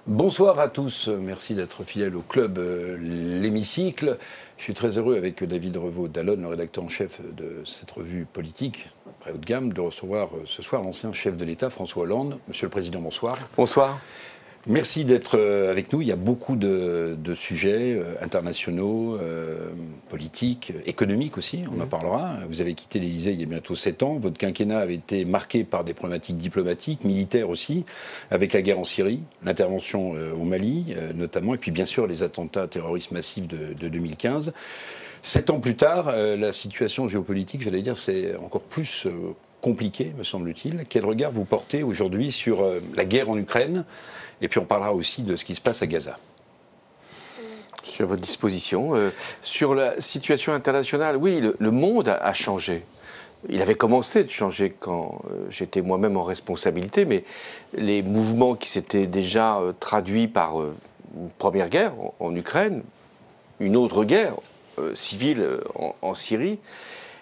Bonsoir à tous, merci d'être fidèles au club L'Hémicycle. Je suis très heureux avec David Revaud-Dallon, le rédacteur en chef de cette revue politique, très haut de gamme, de recevoir ce soir l'ancien chef de l'État, François Hollande. Monsieur le Président, bonsoir. Bonsoir. Merci d'être avec nous. Il y a beaucoup de sujets internationaux, politiques, économiques aussi, on en parlera. Vous avez quitté l'Élysée il y a bientôt 7 ans. Votre quinquennat avait été marqué par des problématiques diplomatiques, militaires aussi, avec la guerre en Syrie, l'intervention au Mali notamment, et puis bien sûr les attentats terroristes massifs de 2015. 7 ans plus tard, la situation géopolitique, j'allais dire, c'est encore plus compliqué, me semble-t-il. Quel regard vous portez aujourd'hui sur la guerre en Ukraine ? Et puis on parlera aussi de ce qui se passe à Gaza. Sur votre disposition. Sur la situation internationale, oui, le monde a changé. Il avait commencé de changer quand j'étais moi-même en responsabilité, mais les mouvements qui s'étaient déjà traduits par une première guerre en Ukraine, une autre guerre civile en Syrie,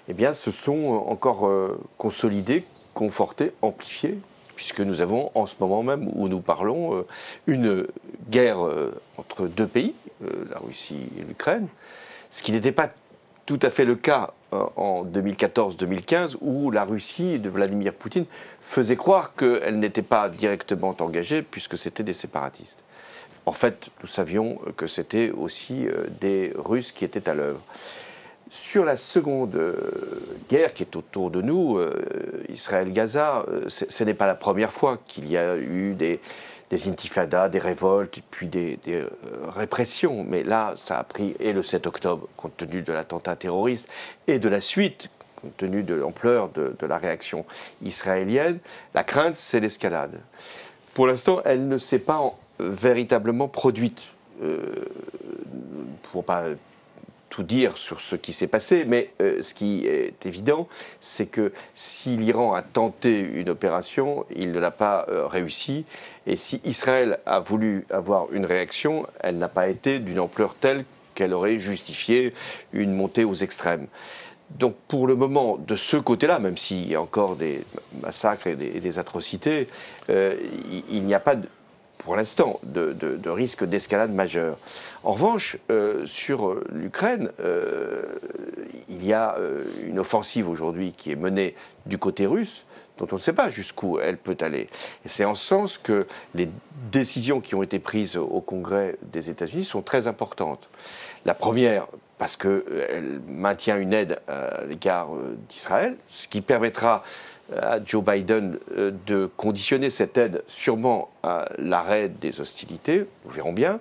eh bien, se sont encore consolidés, confortés, amplifiés, puisque nous avons en ce moment même où nous parlons une guerre entre deux pays, la Russie et l'Ukraine, ce qui n'était pas tout à fait le cas en 2014-2015, où la Russie de Vladimir Poutine faisait croire qu'elle n'était pas directement engagée, puisque c'était des séparatistes. En fait, nous savions que c'était aussi des Russes qui étaient à l'œuvre. Sur la seconde guerre qui est autour de nous, Israël-Gaza, ce n'est pas la première fois qu'il y a eu des intifadas, des révoltes, puis des répressions. Mais là, ça a pris, et le 7 octobre, compte tenu de l'attentat terroriste, et de la suite, compte tenu de l'ampleur de la réaction israélienne, la crainte, c'est l'escalade. Pour l'instant, elle ne s'est pas véritablement produite. Nous ne pouvons pas tout dire sur ce qui s'est passé, mais ce qui est évident, c'est que si l'Iran a tenté une opération, il ne l'a pas réussi, et si Israël a voulu avoir une réaction, elle n'a pas été d'une ampleur telle qu'elle aurait justifié une montée aux extrêmes. Donc pour le moment, de ce côté-là, même s'il y a encore des massacres et des atrocités, il n'y a pas pour l'instant, de risque d'escalade majeure. En revanche, sur l'Ukraine, il y a une offensive aujourd'hui qui est menée du côté russe, dont on ne sait pas jusqu'où elle peut aller. Et c'est en ce sens que les décisions qui ont été prises au Congrès des États-Unis sont très importantes. La première, parce qu'elle maintient une aide à l'égard d'Israël, ce qui permettra à Joe Biden de conditionner cette aide sûrement à l'arrêt des hostilités, nous verrons bien.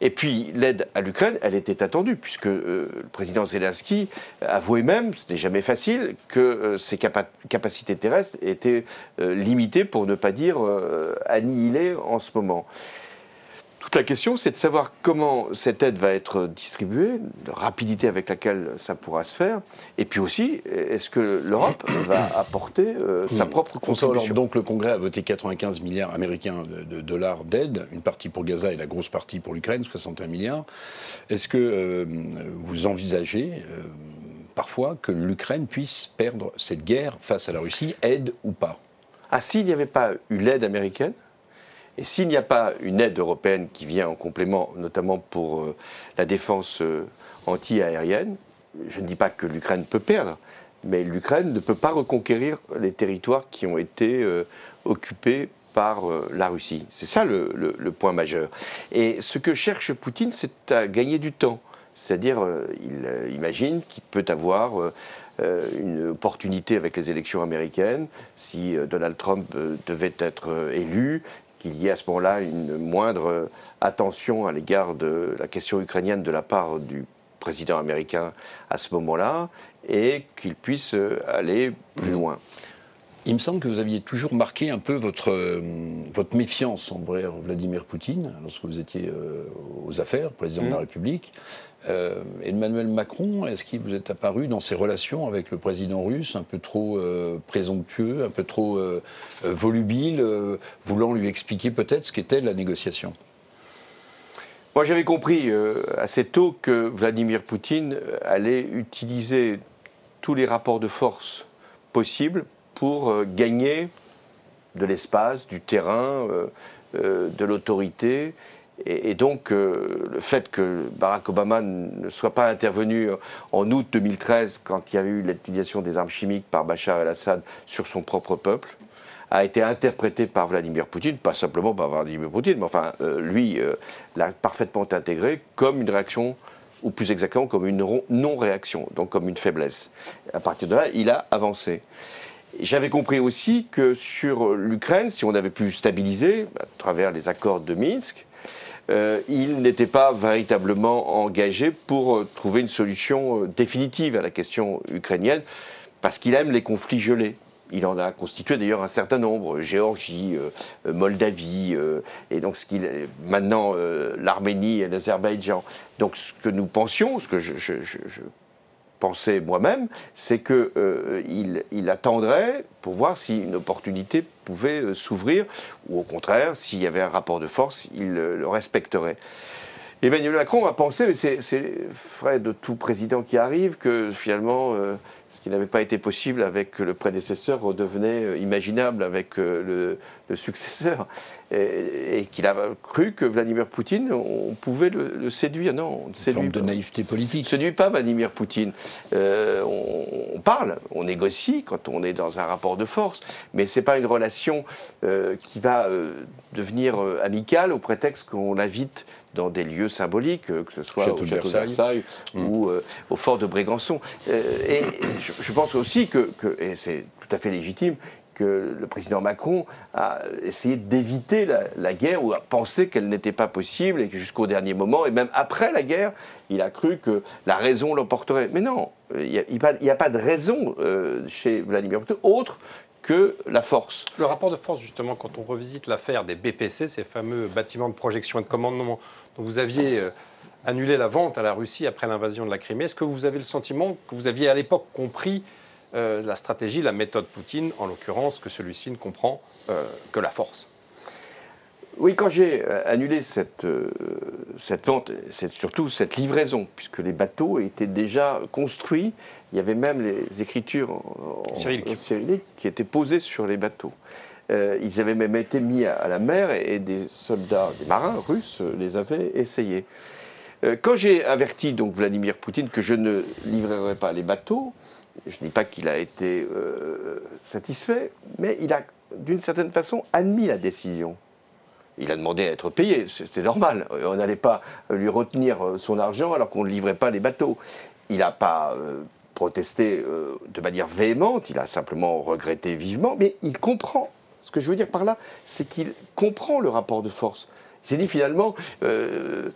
Et puis l'aide à l'Ukraine, elle était attendue, puisque le président Zelensky avouait même, ce n'est jamais facile, que ses capacités terrestres étaient limitées, pour ne pas dire annihilées en ce moment. Toute la question, c'est de savoir comment cette aide va être distribuée, la rapidité avec laquelle ça pourra se faire, et puis aussi, est-ce que l'Europe va apporter sa propre contribution. Donc le Congrès a voté 95 milliards américains de dollars d'aide, une partie pour Gaza et la grosse partie pour l'Ukraine, 61 milliards. Est-ce que vous envisagez parfois que l'Ukraine puisse perdre cette guerre face à la Russie, aide ou pas ? Ah, s'il n'y avait pas eu l'aide américaine, et s'il n'y a pas une aide européenne qui vient en complément, notamment pour la défense anti-aérienne, je ne dis pas que l'Ukraine peut perdre, mais l'Ukraine ne peut pas reconquérir les territoires qui ont été occupés par la Russie. C'est ça le point majeur. Et ce que cherche Poutine, c'est à gagner du temps. C'est-à-dire, il imagine qu'il peut avoir une opportunité avec les élections américaines, si Donald Trump devait être élu, qu'il y ait à ce moment-là une moindre attention à l'égard de la question ukrainienne de la part du président américain à ce moment-là, et qu'il puisse aller plus loin. Il me semble que vous aviez toujours marqué un peu votre méfiance envers Vladimir Poutine lorsque vous étiez aux affaires, président de la République. Emmanuel Macron, est-ce qu'il vous est apparu dans ses relations avec le président russe un peu trop présomptueux, un peu trop volubile, voulant lui expliquer peut-être ce qu'était la négociation ? Moi, j'avais compris assez tôt que Vladimir Poutine allait utiliser tous les rapports de force possibles pour gagner de l'espace, du terrain, de l'autorité. Et donc, le fait que Barack Obama ne soit pas intervenu en août 2013, quand il y a eu l'utilisation des armes chimiques par Bachar el-Assad sur son propre peuple, a été interprété par Vladimir Poutine, pas simplement par Vladimir Poutine, mais enfin, lui l'a parfaitement intégré comme une réaction, ou plus exactement comme une non-réaction, donc comme une faiblesse. À partir de là, il a avancé. J'avais compris aussi que sur l'Ukraine, si on avait pu stabiliser à travers les accords de Minsk, il n'était pas véritablement engagé pour trouver une solution définitive à la question ukrainienne, parce qu'il aime les conflits gelés. Il en a constitué d'ailleurs un certain nombre, Géorgie, Moldavie, et donc maintenant l'Arménie et l'Azerbaïdjan. Donc ce que nous pensions, ce que je pensais moi-même, c'est qu'il attendrait pour voir si une opportunité pouvait s'ouvrir, ou au contraire, s'il y avait un rapport de force, il le respecterait. Emmanuel Macron a pensé, mais c'est vrai de tout président qui arrive, que finalement, ce qui n'avait pas été possible avec le prédécesseur redevenait imaginable avec le successeur. Et qu'il a cru que Vladimir Poutine, on pouvait le séduire. Non, on ne séduit forme pas. de naïveté politique. On ne séduit pas Vladimir Poutine. On parle, on négocie quand on est dans un rapport de force, mais ce n'est pas une relation qui va devenir amicale au prétexte qu'on l'invite dans des lieux symboliques, que ce soit au château de Versailles ou au fort de Brégançon. Et je pense aussi et c'est tout à fait légitime, que le président Macron a essayé d'éviter la guerre, ou a pensé qu'elle n'était pas possible, et que jusqu'au dernier moment, et même après la guerre, il a cru que la raison l'emporterait. Mais non, il n'y a pas de raison chez Vladimir Poutine autre que la force. Le rapport de force, justement, quand on revisite l'affaire des BPC, ces fameux bâtiments de projection et de commandement dont vous aviez annulé la vente à la Russie après l'invasion de la Crimée, est-ce que vous avez le sentiment que vous aviez à l'époque compris la stratégie, la méthode Poutine, en l'occurrence, que celui-ci ne comprend que la force? Oui, quand j'ai annulé cette vente, c'est surtout cette livraison, puisque les bateaux étaient déjà construits, il y avait même les écritures en cyrillique qui étaient posées sur les bateaux. Ils avaient même été mis à la mer, et des soldats, des marins russes les avaient essayés. Quand j'ai averti donc Vladimir Poutine que je ne livrerais pas les bateaux, je ne dis pas qu'il a été satisfait, mais il a d'une certaine façon admis la décision. Il a demandé à être payé, c'était normal. On n'allait pas lui retenir son argent alors qu'on ne livrait pas les bateaux. Il n'a pas protesté de manière véhémente, il a simplement regretté vivement, mais il comprend. Ce que je veux dire par là, c'est qu'il comprend le rapport de force. Il s'est dit finalement, le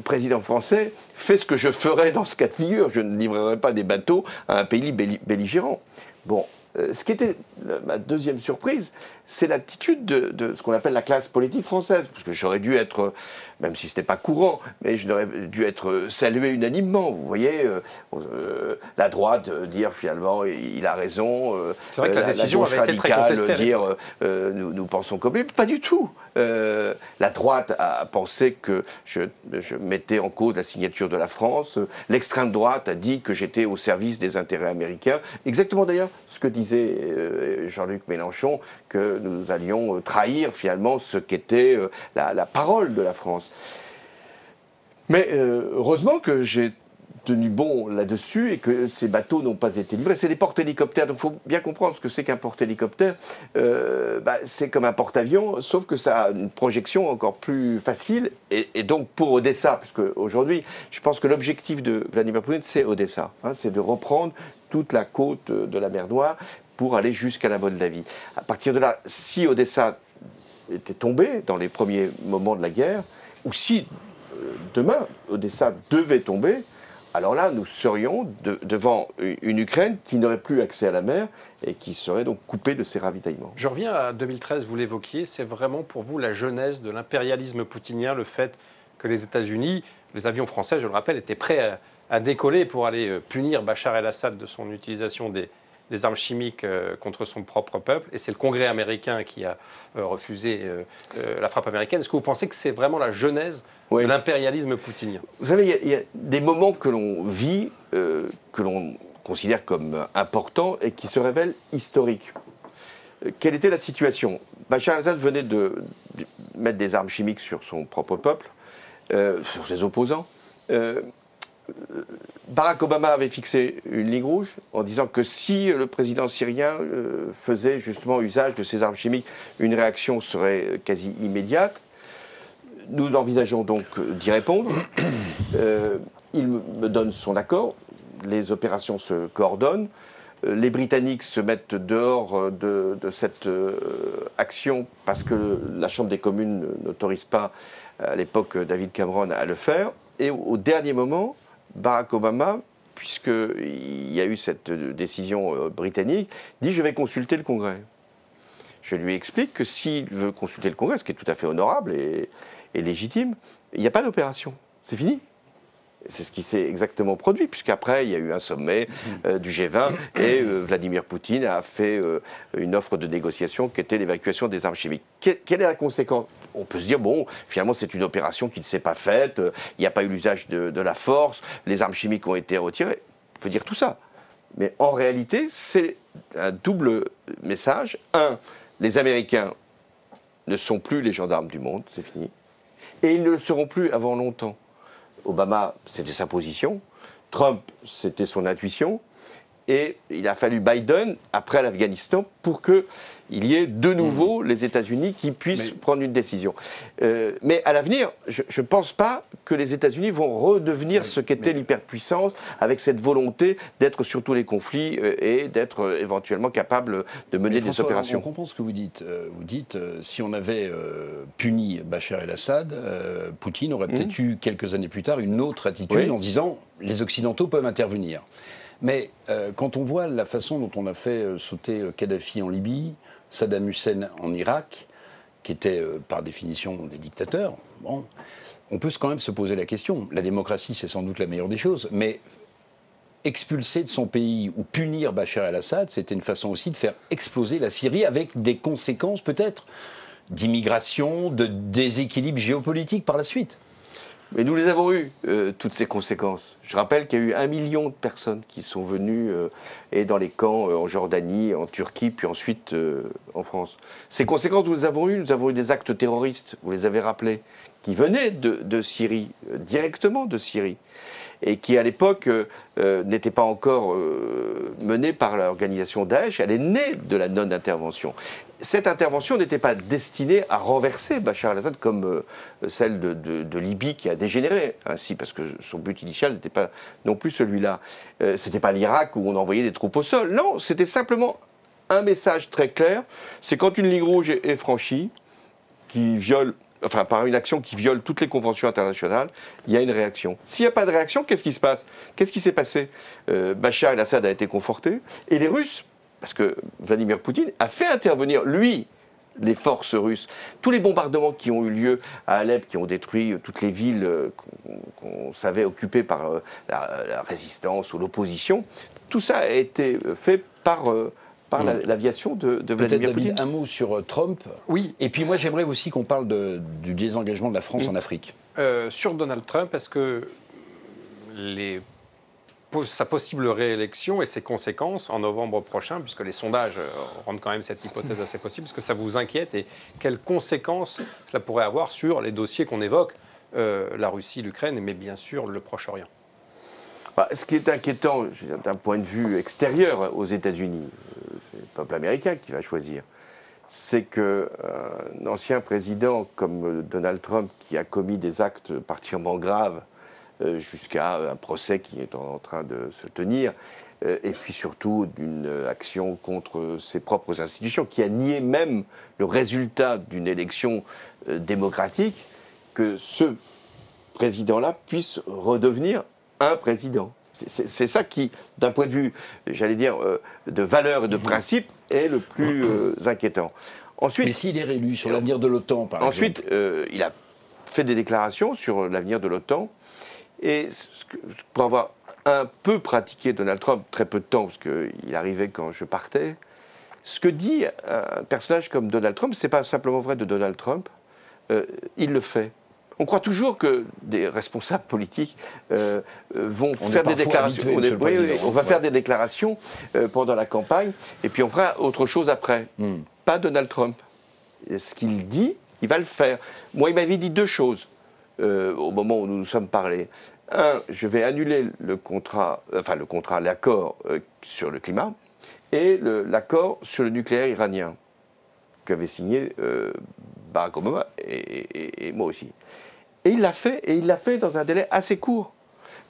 président français fait ce que je ferais dans ce cas de figure. Je ne livrerai pas des bateaux à un pays belligérant. Bon. Ce qui était ma deuxième surprise, c'est l'attitude de ce qu'on appelle la classe politique française. Parce que j'aurais dû être, même si ce n'était pas courant, mais j'aurais dû être salué unanimement. Vous voyez, la droite dire finalement il a raison. C'est vrai que la décision avait été très contestée. Dire nous pensons comme lui. Pas du tout. La droite a pensé que je mettais en cause la signature de la France. L'extrême droite a dit que j'étais au service des intérêts américains. Exactement d'ailleurs ce que disait Jean-Luc Mélenchon, que nous allions trahir finalement ce qu'était la parole de la France. Mais heureusement que j'ai tenu bon là-dessus et que ces bateaux n'ont pas été livrés. C'est des porte-hélicoptères, donc il faut bien comprendre ce que c'est qu'un porte-hélicoptère. C'est comme un porte-avions, sauf que ça a une projection encore plus facile. Et donc pour Odessa, puisque aujourd'hui, je pense que l'objectif de Vladimir Poutine, c'est Odessa. C'est de reprendre toute la côte de la mer Noire pour aller jusqu'à la Moldavie. À partir de là, si Odessa était tombée dans les premiers moments de la guerre, ou si demain Odessa devait tomber, alors là, nous serions devant une Ukraine qui n'aurait plus accès à la mer et qui serait donc coupée de ses ravitaillements. Je reviens à 2013, vous l'évoquiez, c'est vraiment pour vous la genèse de l'impérialisme poutinien, le fait que les États-Unis, les avions français, je le rappelle, étaient prêts à décoller pour aller punir Bachar el-Assad de son utilisation des des armes chimiques contre son propre peuple, et c'est le Congrès américain qui a refusé la frappe américaine. Est-ce que vous pensez que c'est vraiment la genèse de l'impérialisme poutinien? Vous savez, il y a des moments que l'on vit, que l'on considère comme importants et qui se révèlent historiques. Quelle était la situation? Bachar al-Assad venait de mettre des armes chimiques sur son propre peuple, sur ses opposants. Barack Obama avait fixé une ligne rouge en disant que si le président syrien faisait justement usage de ces armes chimiques, une réaction serait quasi immédiate. Nous envisageons donc d'y répondre. Il me donne son accord. Les opérations se coordonnent. Les Britanniques se mettent dehors de cette action parce que la Chambre des communes n'autorise pas, à l'époque, David Cameron à le faire. Et au dernier moment, Barack Obama, puisqu'il y a eu cette décision britannique, dit « je vais consulter le Congrès ». Je lui explique que s'il veut consulter le Congrès, ce qui est tout à fait honorable et légitime, il n'y a pas d'opération. C'est fini. C'est ce qui s'est exactement produit, puisqu'après, il y a eu un sommet du G20 et Vladimir Poutine a fait une offre de négociation qui était l'évacuation des armes chimiques. Quelle est la conséquence? On peut se dire, bon, finalement, c'est une opération qui ne s'est pas faite, il n'y a pas eu l'usage de la force, les armes chimiques ont été retirées. On peut dire tout ça. Mais en réalité, c'est un double message. Un, les Américains ne sont plus les gendarmes du monde, c'est fini. Et ils ne le seront plus avant longtemps. Obama, c'était sa position. Trump, c'était son intuition. Et il a fallu Biden, après l'Afghanistan, pour qu'il y ait de nouveau les États-Unis qui puissent prendre une décision. Mais à l'avenir, je ne pense pas que les États-Unis vont redevenir ce qu'était l'hyperpuissance, avec cette volonté d'être sur tous les conflits et d'être éventuellement capable de mener des opérations. On comprend ce que vous dites. Vous dites, si on avait puni Bachar el-Assad, Poutine aurait peut-être eu, quelques années plus tard, une autre attitude en disant « les Occidentaux peuvent intervenir ». Mais quand on voit la façon dont on a fait sauter Kadhafi en Libye, Saddam Hussein en Irak, qui étaient par définition des dictateurs, bon, on peut quand même se poser la question. La démocratie, c'est sans doute la meilleure des choses, mais expulser de son pays ou punir Bachar el-Assad, c'était une façon aussi de faire exploser la Syrie avec des conséquences peut-être d'immigration, de déséquilibre géopolitique par la suite. Mais nous les avons eues, toutes ces conséquences. Je rappelle qu'il y a eu 1 million de personnes qui sont venues et dans les camps en Jordanie, en Turquie, puis ensuite en France. Ces conséquences, nous les avons eues. Nous avons eu des actes terroristes, vous les avez rappelés, qui venaient de Syrie, directement de Syrie, et qui à l'époque n'étaient pas encore menés par l'organisation Daesh. Elle est née de la non-intervention. Cette intervention n'était pas destinée à renverser Bachar el-Assad comme celle de Libye qui a dégénéré ainsi, parce que son but initial n'était pas non plus celui-là. C'était pas l'Irak où on envoyait des troupes au sol. Non, c'était simplement un message très clair. C'est quand une ligne rouge est franchie, qui viole, enfin par une action qui viole toutes les conventions internationales, il y a une réaction. S'il n'y a pas de réaction, qu'est-ce qui se passe? Qu'est-ce qui s'est passé? Bachar el-Assad a été conforté, et les Russes, parce que Vladimir Poutine a fait intervenir, lui, les forces russes. Tous les bombardements qui ont eu lieu à Alep, qui ont détruit toutes les villes qu'on savait occupées par la résistance ou l'opposition, tout ça a été fait par l'aviation de Vladimir Poutine. David, un mot sur Trump. Oui. Et puis moi, j'aimerais aussi qu'on parle du désengagement de la France en Afrique. Sur Donald Trump, est-ce que sa possible réélection et ses conséquences en novembre prochain, puisque les sondages rendent quand même cette hypothèse assez possible, est-ce que ça vous inquiète et quelles conséquences cela pourrait avoir sur les dossiers qu'on évoque, la Russie, l'Ukraine, mais bien sûr le Proche-Orient? Ce qui est inquiétant d'un point de vue extérieur aux États-Unis, c'est le peuple américain qui va choisir, c'est qu'un ancien président comme Donald Trump, qui a commis des actes particulièrement graves, jusqu'à un procès qui est en train de se tenir, et puis surtout d'une action contre ses propres institutions, qui a nié même le résultat d'une élection démocratique, que ce président-là puisse redevenir un président. C'est ça qui, d'un point de vue, j'allais dire, de valeur et de principe, est le plus inquiétant. Ensuite, mais s'il est réélu sur l'avenir de l'OTAN, par exemple. Ensuite, il a fait des déclarations sur l'avenir de l'OTAN. Et pour avoir un peu pratiqué Donald Trump, très peu de temps, parce qu'il arrivait quand je partais. Ce que dit un personnage comme Donald Trump, ce n'est pas simplement vrai de Donald Trump, il le fait. On croit toujours que des responsables politiques vont faire des déclarations. On va faire des déclarations pendant la campagne, et puis on fera autre chose après. Pas Donald Trump. Ce qu'il dit, il va le faire. Moi, il m'avait dit deux choses au moment où nous nous sommes parlé. Un, je vais annuler l'accord sur le climat et l'accord sur le nucléaire iranien qu'avait signé Barack Obama et moi aussi. Et il l'a fait dans un délai assez court.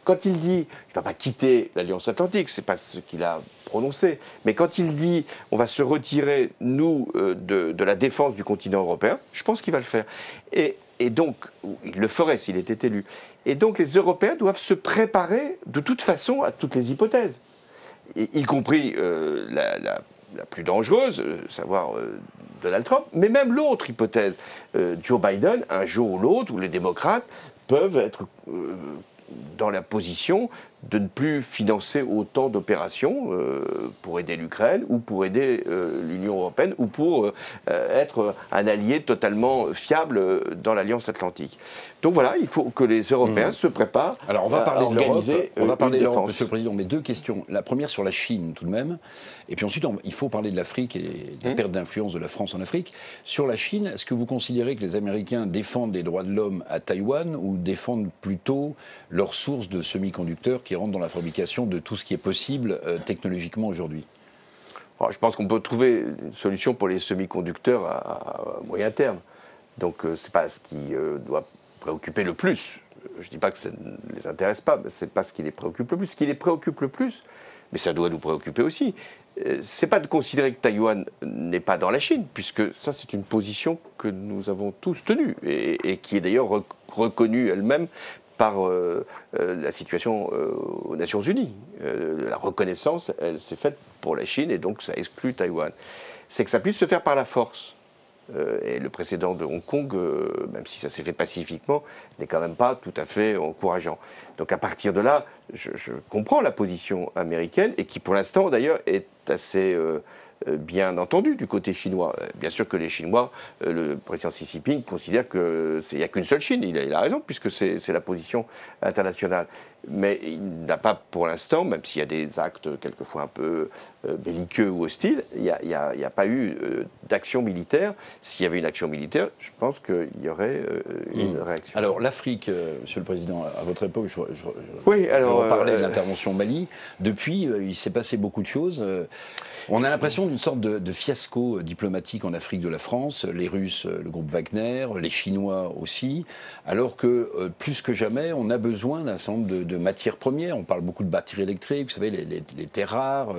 Quand il dit, il ne va pas quitter l'Alliance Atlantique, ce n'est pas ce qu'il a prononcé, mais quand il dit, on va se retirer, nous, de la défense du continent européen, je pense qu'il va le faire. Et donc, il le ferait s'il était élu. Et donc, les Européens doivent se préparer de toute façon à toutes les hypothèses, y compris la plus dangereuse, savoir Donald Trump, mais même l'autre hypothèse, Joe Biden, un jour ou l'autre, où les démocrates peuvent être dans la position de ne plus financer autant d'opérations pour aider l'Ukraine ou pour aider l'Union européenne ou pour être un allié totalement fiable dans l'Alliance Atlantique. Donc voilà, il faut que les Européens se préparent. Alors on va parler de l'Europe, on va parler de l'Europe, défense. Monsieur le Président, mais deux questions. La première sur la Chine tout de même, et puis ensuite il faut parler de l'Afrique et de la perte d'influence de la France en Afrique. Sur la Chine, est-ce que vous considérez que les Américains défendent les droits de l'homme à Taïwan ou défendent plutôt leurs sources de semi-conducteurs qui rentrent dans la fabrication de tout ce qui est possible technologiquement aujourd'hui? Je pense qu'on peut trouver une solution pour les semi-conducteurs à moyen terme. Donc ce n'est pas ce qui doit préoccuper le plus. Je ne dis pas que ça ne les intéresse pas, mais ce n'est pas ce qui les préoccupe le plus. Ce qui les préoccupe le plus, mais ça doit nous préoccuper aussi, c'est pas de considérer que Taïwan n'est pas dans la Chine, puisque ça c'est une position que nous avons tous tenue, et qui est d'ailleurs reconnue elle-même par la situation aux Nations Unies. La reconnaissance, elle s'est faite pour la Chine, et donc ça exclut Taïwan. C'est que ça puisse se faire par la force. Et le précédent de Hong Kong, même si ça s'est fait pacifiquement, n'est quand même pas tout à fait encourageant. Donc à partir de là, je comprends la position américaine, et qui pour l'instant d'ailleurs est assez bien entendu du côté chinois. Bien sûr que les Chinois, le président Xi Jinping considère qu'il n'y a qu'une seule Chine. Il a raison, puisque c'est la position internationale. Mais il n'a pas pour l'instant, même s'il y a des actes quelquefois un peu belliqueux ou hostiles, il n'y a pas eu d'action militaire. S'il y avait une action militaire, je pense qu'il y aurait une réaction. Alors l'Afrique, Monsieur le Président, à votre époque, je parlais de l'intervention au Mali. Depuis, il s'est passé beaucoup de choses. On a l'impression d'une sorte de fiasco diplomatique en Afrique de la France, les Russes, le groupe Wagner, les Chinois aussi, alors que plus que jamais, on a besoin d'un certain nombre de matières premières. On parle beaucoup de batteries électriques, vous savez, les terres rares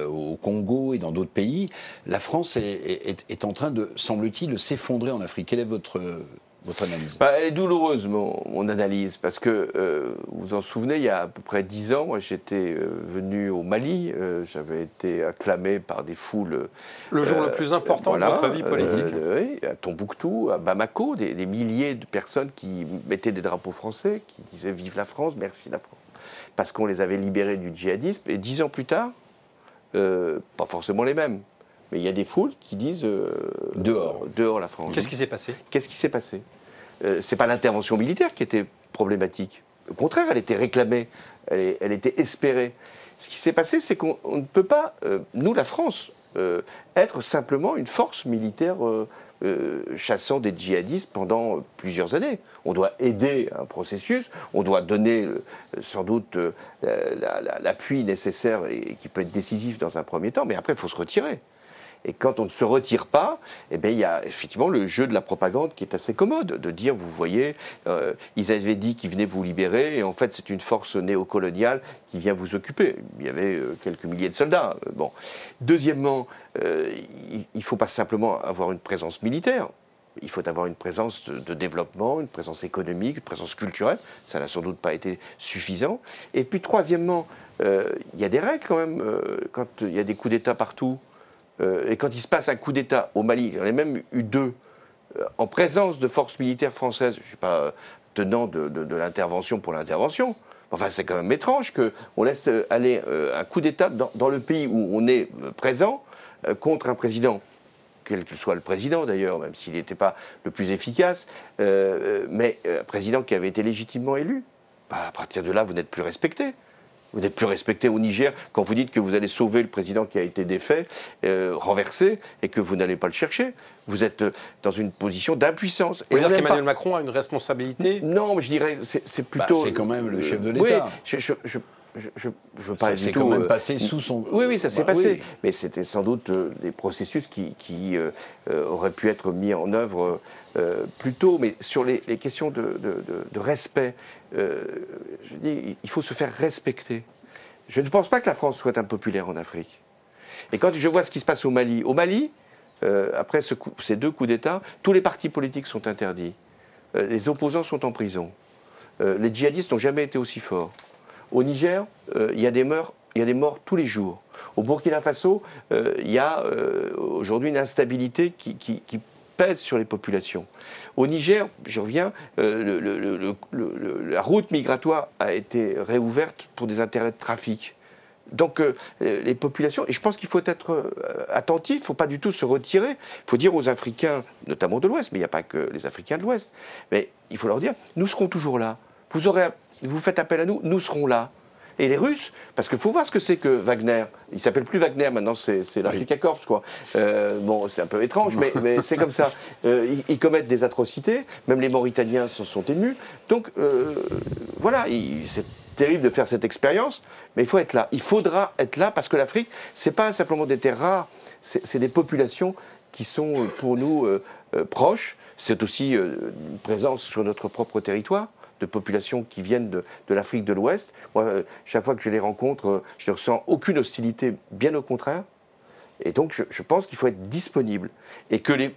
au Congo et dans d'autres pays. La France est en train de, semble-t-il, s'effondrer en Afrique. Quelle est votre analyse? Elle est douloureuse, mon analyse, parce que, vous vous en souvenez, il y a à peu près 10 ans, moi j'étais venu au Mali, j'avais été acclamé par des foules... Le jour le plus important de votre vie politique. Oui, à Tombouctou, à Bamako, des milliers de personnes qui mettaient des drapeaux français, qui disaient « Vive la France, merci la France », parce qu'on les avait libérés du djihadisme, et 10 ans plus tard, pas forcément les mêmes, mais il y a des foules qui disent dehors la France. Qu'est-ce qui s'est passé? Qu'est-ce qui s'est passé? C'est pas l'intervention militaire qui était problématique. Au contraire, elle était réclamée, elle était espérée. Ce qui s'est passé, c'est qu'on ne peut pas, nous, la France, être simplement une force militaire chassant des djihadistes pendant plusieurs années. On doit aider un processus, on doit donner sans doute l'appui nécessaire et qui peut être décisif dans un premier temps, mais après, il faut se retirer. Et quand on ne se retire pas, eh bien, il y a effectivement le jeu de la propagande qui est assez commode, de dire, vous voyez, ils avaient dit qu'ils venaient vous libérer, et en fait c'est une force néocoloniale qui vient vous occuper. Il y avait quelques milliers de soldats. Bon. Deuxièmement, il ne faut pas simplement avoir une présence militaire. Il faut avoir une présence de développement, une présence économique, une présence culturelle. Ça n'a sans doute pas été suffisant. Et puis troisièmement, il y a des règles quand même. Quand il y a des coups d'État partout, et quand il se passe un coup d'État au Mali, j'en ai même eu 2, en présence de forces militaires françaises, je ne suis pas tenant de l'intervention pour l'intervention, Enfin, c'est quand même étrange qu'on laisse aller un coup d'État dans le pays où on est présent contre un président, quel que soit le président d'ailleurs, même s'il n'était pas le plus efficace, mais un président qui avait été légitimement élu. Bah, à partir de là, vous n'êtes plus respecté. Vous n'êtes plus respecté au Niger quand vous dites que vous allez sauver le président qui a été défait, renversé, et que vous n'allez pas le chercher. Vous êtes dans une position d'impuissance. Vous voulez dire qu'Emmanuel Macron a une responsabilité? Non, mais je dirais c'est plutôt... c'est quand même le chef de l'État. Oui, je veux pas ça s'est quand même passé sous son... Oui, ça s'est passé. Oui. Mais c'était sans doute des processus qui auraient pu être mis en œuvre plus tôt. Mais sur les questions de respect, je dis, il faut se faire respecter. Je ne pense pas que la France soit impopulaire en Afrique. Et quand je vois ce qui se passe au Mali, après ces 2 coups d'État, tous les partis politiques sont interdits. Les opposants sont en prison. Les djihadistes n'ont jamais été aussi forts. Au Niger, il y a des morts tous les jours. Au Burkina Faso, il y a aujourd'hui une instabilité qui pèse sur les populations. Au Niger, je reviens, la route migratoire a été réouverte pour des intérêts de trafic. Donc les populations, et je pense qu'il faut être attentif, il ne faut pas du tout se retirer. Il faut dire aux Africains, notamment de l'Ouest, mais il n'y a pas que les Africains de l'Ouest, mais il faut leur dire, nous serons toujours là. Vous faites appel à nous, nous serons là. Et les Russes, parce qu'il faut voir ce que c'est que Wagner. Il ne s'appelle plus Wagner, maintenant c'est l'Africa Corps, quoi. Bon, c'est un peu étrange, mais c'est comme ça. Ils commettent des atrocités, même les Mauritaniens s'en sont émus. Donc, voilà, c'est terrible de faire cette expérience, mais il faut être là. Il faudra être là, parce que l'Afrique, ce n'est pas simplement des terres rares, c'est des populations qui sont, pour nous, proches. C'est aussi une présence sur notre propre territoire, de populations qui viennent de l'Afrique de l'Ouest. Moi, chaque fois que je les rencontre, je ne ressens aucune hostilité, bien au contraire. Et donc, je pense qu'il faut être disponible. Et que les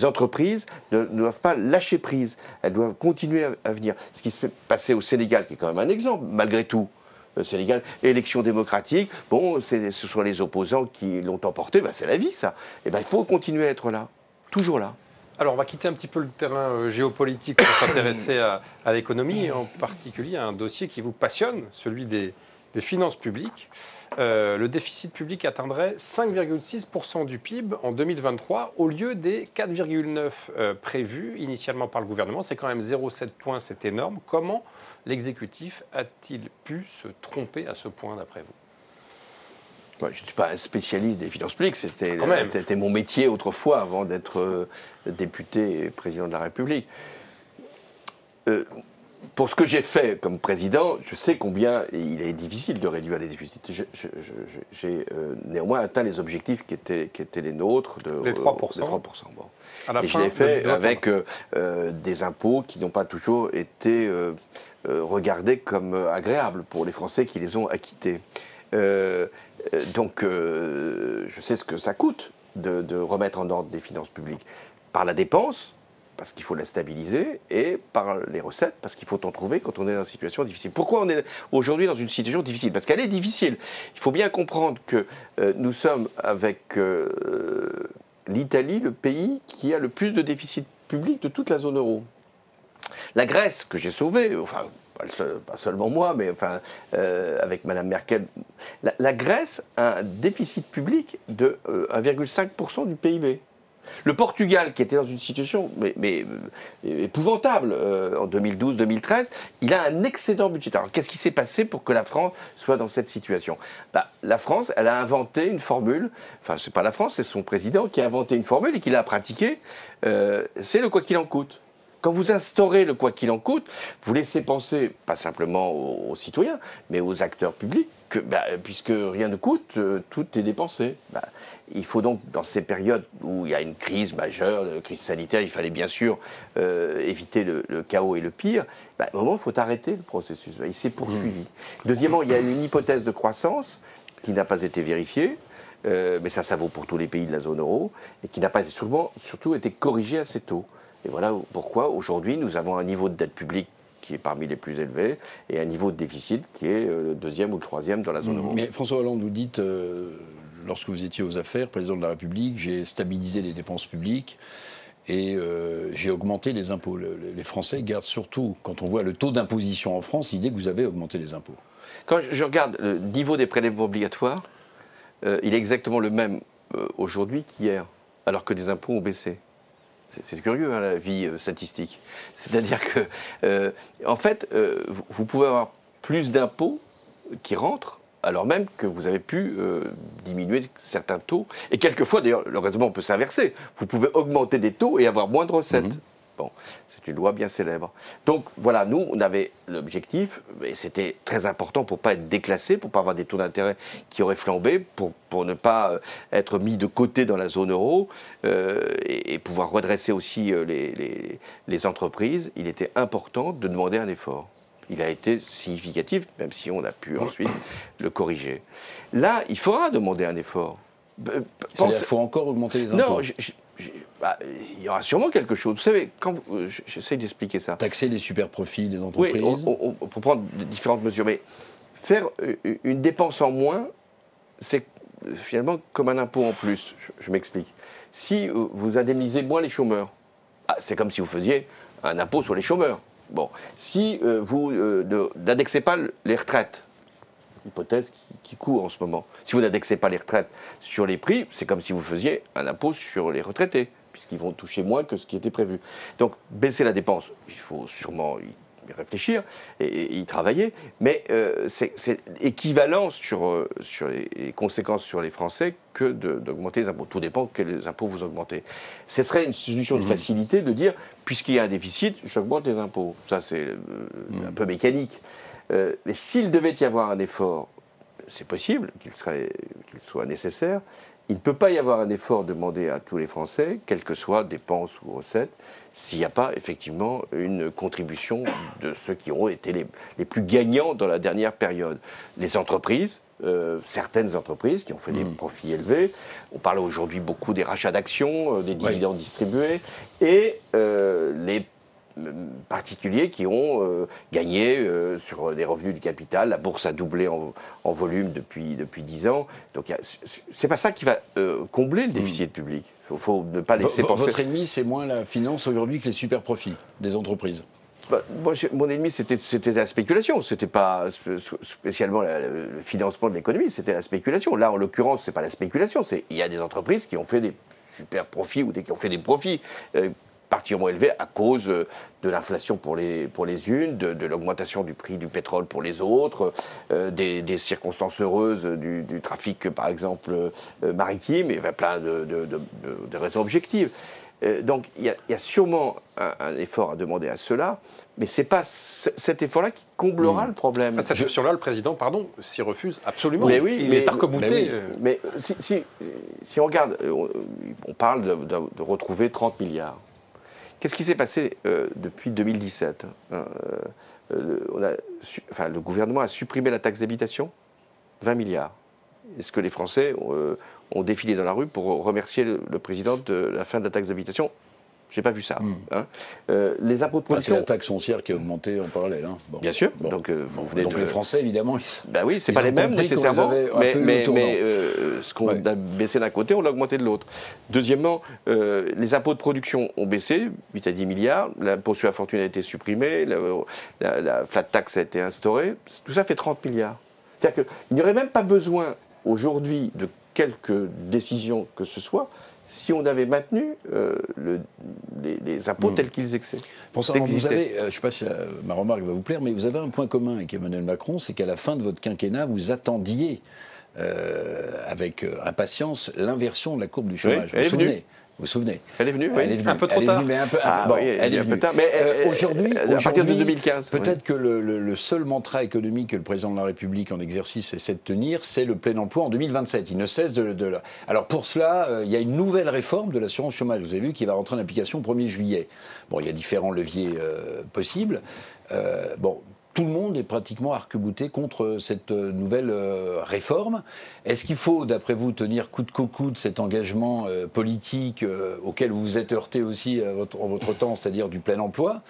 entreprises ne doivent pas lâcher prise. Elles doivent continuer à venir. Ce qui se fait passer au Sénégal, qui est quand même un exemple, malgré tout. Le Sénégal, élection démocratique, bon, ce sont les opposants qui l'ont emporté, ben, c'est la vie, ça. Et ben, il faut continuer à être là, toujours là. Alors, on va quitter un petit peu le terrain géopolitique pour s'intéresser à l'économie, et en particulier à un dossier qui vous passionne, celui des finances publiques. Le déficit public atteindrait 5,6% du PIB en 2023, au lieu des 4,9% prévus initialement par le gouvernement. C'est quand même 0,7 points, c'est énorme. Comment l'exécutif a-t-il pu se tromper à ce point, d'après vous ? Je ne suis pas un spécialiste des finances publiques, c'était mon métier autrefois avant d'être député et président de la République. Pour ce que j'ai fait comme président, je sais combien il est difficile de réduire les déficits. J'ai néanmoins atteint les objectifs qui étaient les nôtres. Les 3%. Les 3%, bon. Et je l'ai fait avec des impôts qui n'ont pas toujours été regardés comme agréables pour les Français qui les ont acquittés. Donc, je sais ce que ça coûte de remettre en ordre des finances publiques. Par la dépense, parce qu'il faut la stabiliser, et par les recettes, parce qu'il faut en trouver quand on est dans une situation difficile. Pourquoi on est aujourd'hui dans une situation difficile? Parce qu'elle est difficile. Il faut bien comprendre que nous sommes, avec l'Italie, le pays qui a le plus de déficit public de toute la zone euro. La Grèce, que j'ai sauvée, enfin, pas seulement moi, mais enfin, avec Mme Merkel, la Grèce a un déficit public de 1,5% du PIB. Le Portugal, qui était dans une situation mais épouvantable en 2012-2013, il a un excédent budgétaire. Alors qu'est-ce qui s'est passé pour que la France soit dans cette situation? La France, elle a inventé une formule, enfin c'est pas la France, c'est son président qui a inventé une formule et qui l'a pratiquée, c'est le quoi qu'il en coûte. Quand vous instaurez le quoi qu'il en coûte, vous laissez penser, pas simplement aux citoyens, mais aux acteurs publics, que puisque rien ne coûte, tout est dépensé. Il faut donc, dans ces périodes où il y a une crise majeure, une crise sanitaire, il fallait bien sûr éviter le chaos et le pire. À un moment, il faut arrêter le processus. Il s'est poursuivi. Deuxièmement, il y a une hypothèse de croissance qui n'a pas été vérifiée. Mais ça vaut pour tous les pays de la zone euro, et qui n'a pas surtout été corrigée assez tôt. Et voilà pourquoi aujourd'hui nous avons un niveau de dette publique qui est parmi les plus élevés et un niveau de déficit qui est le deuxième ou le troisième dans la zone euro. Mais François Hollande, vous dites, lorsque vous étiez aux affaires, président de la République, j'ai stabilisé les dépenses publiques et j'ai augmenté les impôts. Les Français gardent surtout, quand on voit le taux d'imposition en France, l'idée que vous avez augmenté les impôts. Quand je regarde le niveau des prélèvements obligatoires, il est exactement le même aujourd'hui qu'hier, alors que des impôts ont baissé. C'est curieux, hein, la vie statistique. C'est-à-dire que, en fait, vous pouvez avoir plus d'impôts qui rentrent, alors même que vous avez pu diminuer certains taux. Et quelquefois, d'ailleurs, le raisonnement peut s'inverser. Vous pouvez augmenter des taux et avoir moins de recettes. Bon, c'est une loi bien célèbre. Donc voilà, nous, on avait l'objectif, et c'était très important pour ne pas être déclassé, pour ne pas avoir des taux d'intérêt qui auraient flambé, pour ne pas être mis de côté dans la zone euro, et pouvoir redresser aussi les entreprises. Il était important de demander un effort. Il a été significatif, même si on a pu ensuite le corriger. Là, il faudra demander un effort. C'est-à-dire qu'il faut encore augmenter les impôts. Non, il y aura sûrement quelque chose. Vous savez, quand j'essaie d'expliquer ça. Taxer les super profits des entreprises. Oui, on peut prendre différentes mesures, mais faire une dépense en moins, c'est finalement comme un impôt en plus. Je m'explique. Si vous indemnisez moins les chômeurs, c'est comme si vous faisiez un impôt sur les chômeurs. Bon, si vous n'indexez pas les retraites, hypothèse qui court en ce moment. Si vous n'indexez pas les retraites sur les prix, c'est comme si vous faisiez un impôt sur les retraités, puisqu'ils vont toucher moins que ce qui était prévu. Donc, baisser la dépense, il faut sûrement y réfléchir et y travailler, mais c'est équivalent sur les conséquences sur les Français que d'augmenter les impôts. Tout dépend quels impôts vous augmentez. Ce serait une solution de facilité de dire, puisqu'il y a un déficit, j'augmente les impôts. Ça, c'est un peu mécanique. Mais s'il devait y avoir un effort, c'est possible qu'il soit nécessaire, il ne peut pas y avoir un effort demandé à tous les Français, quelles que soient dépenses ou recettes, s'il n'y a pas effectivement une contribution de ceux qui ont été les plus gagnants dans la dernière période. Les entreprises, certaines entreprises qui ont fait des profits élevés, on parle aujourd'hui beaucoup des rachats d'actions, des dividendes distribués, et les particuliers qui ont gagné sur des revenus du capital. La bourse a doublé en volume depuis 10 ans. Donc c'est pas ça qui va combler le déficit public. Il faut ne pas laisser penser... Votre ennemi, c'est moins la finance aujourd'hui que les super profits des entreprises. Mon ennemi, c'était la spéculation. C'était pas spécialement le financement de l'économie, c'était la spéculation. Là, en l'occurrence, c'est pas la spéculation. Il y a des entreprises qui ont fait des super profits ou qui ont fait des profits particulièrement élevés à cause de l'inflation pour les unes, de l'augmentation du prix du pétrole pour les autres, des circonstances heureuses du trafic, par exemple, maritime, et plein de raisons objectives. Donc il y a sûrement un effort à demander à ceux-là, mais ce n'est pas cet effort-là qui comblera le problème. Cette option-là, le président, s'y refuse absolument. Mais oui, il est arc-bouté. Mais si on regarde, on parle de retrouver 30 milliards. Qu'est-ce qui s'est passé depuis 2017 le gouvernement a supprimé la taxe d'habitation, 20 milliards. Est-ce que les Français ont défilé dans la rue pour remercier le président de la fin de la taxe d'habitation? Je n'ai pas vu ça. Hein. Les impôts de production... c'est la taxe foncière qui a augmenté en parallèle. Hein. Bien sûr. Bon. Donc les Français, évidemment... oui, c'est pas les mêmes nécessairement, mais ce qu'on a baissé d'un côté, on l'a augmenté de l'autre. Deuxièmement, les impôts de production ont baissé, 8 à 10 milliards, l'impôt sur la fortune a été supprimé, la flat tax a été instaurée, tout ça fait 30 milliards. C'est-à-dire qu'il n'y aurait même pas besoin aujourd'hui de quelques décisions que ce soit, si on avait maintenu les impôts tels qu'ils existaient. François, vous avez, je ne sais pas si ma remarque va vous plaire, mais vous avez un point commun avec Emmanuel Macron, c'est qu'à la fin de votre quinquennat, vous attendiez avec impatience l'inversion de la courbe du chômage. Oui, vous vous souvenez? Elle est venue, oui. Elle est venue. Un peu trop tard. Mais elle est venue. Mais aujourd'hui, à partir de 2015. Peut-être que le seul mantra économique que le président de la République en exercice essaie de tenir, c'est le plein emploi en 2027. Il ne cesse de... Alors pour cela, il y a une nouvelle réforme de l'assurance chômage, vous avez vu, qui va rentrer en application le 1er juillet. Bon, il y a différents leviers possibles. Tout le monde est pratiquement arc-bouté contre cette nouvelle réforme. Est-ce qu'il faut, d'après vous, tenir coûte que coûte cet engagement politique auquel vous vous êtes heurté aussi en votre temps, c'est-à-dire du plein emploi,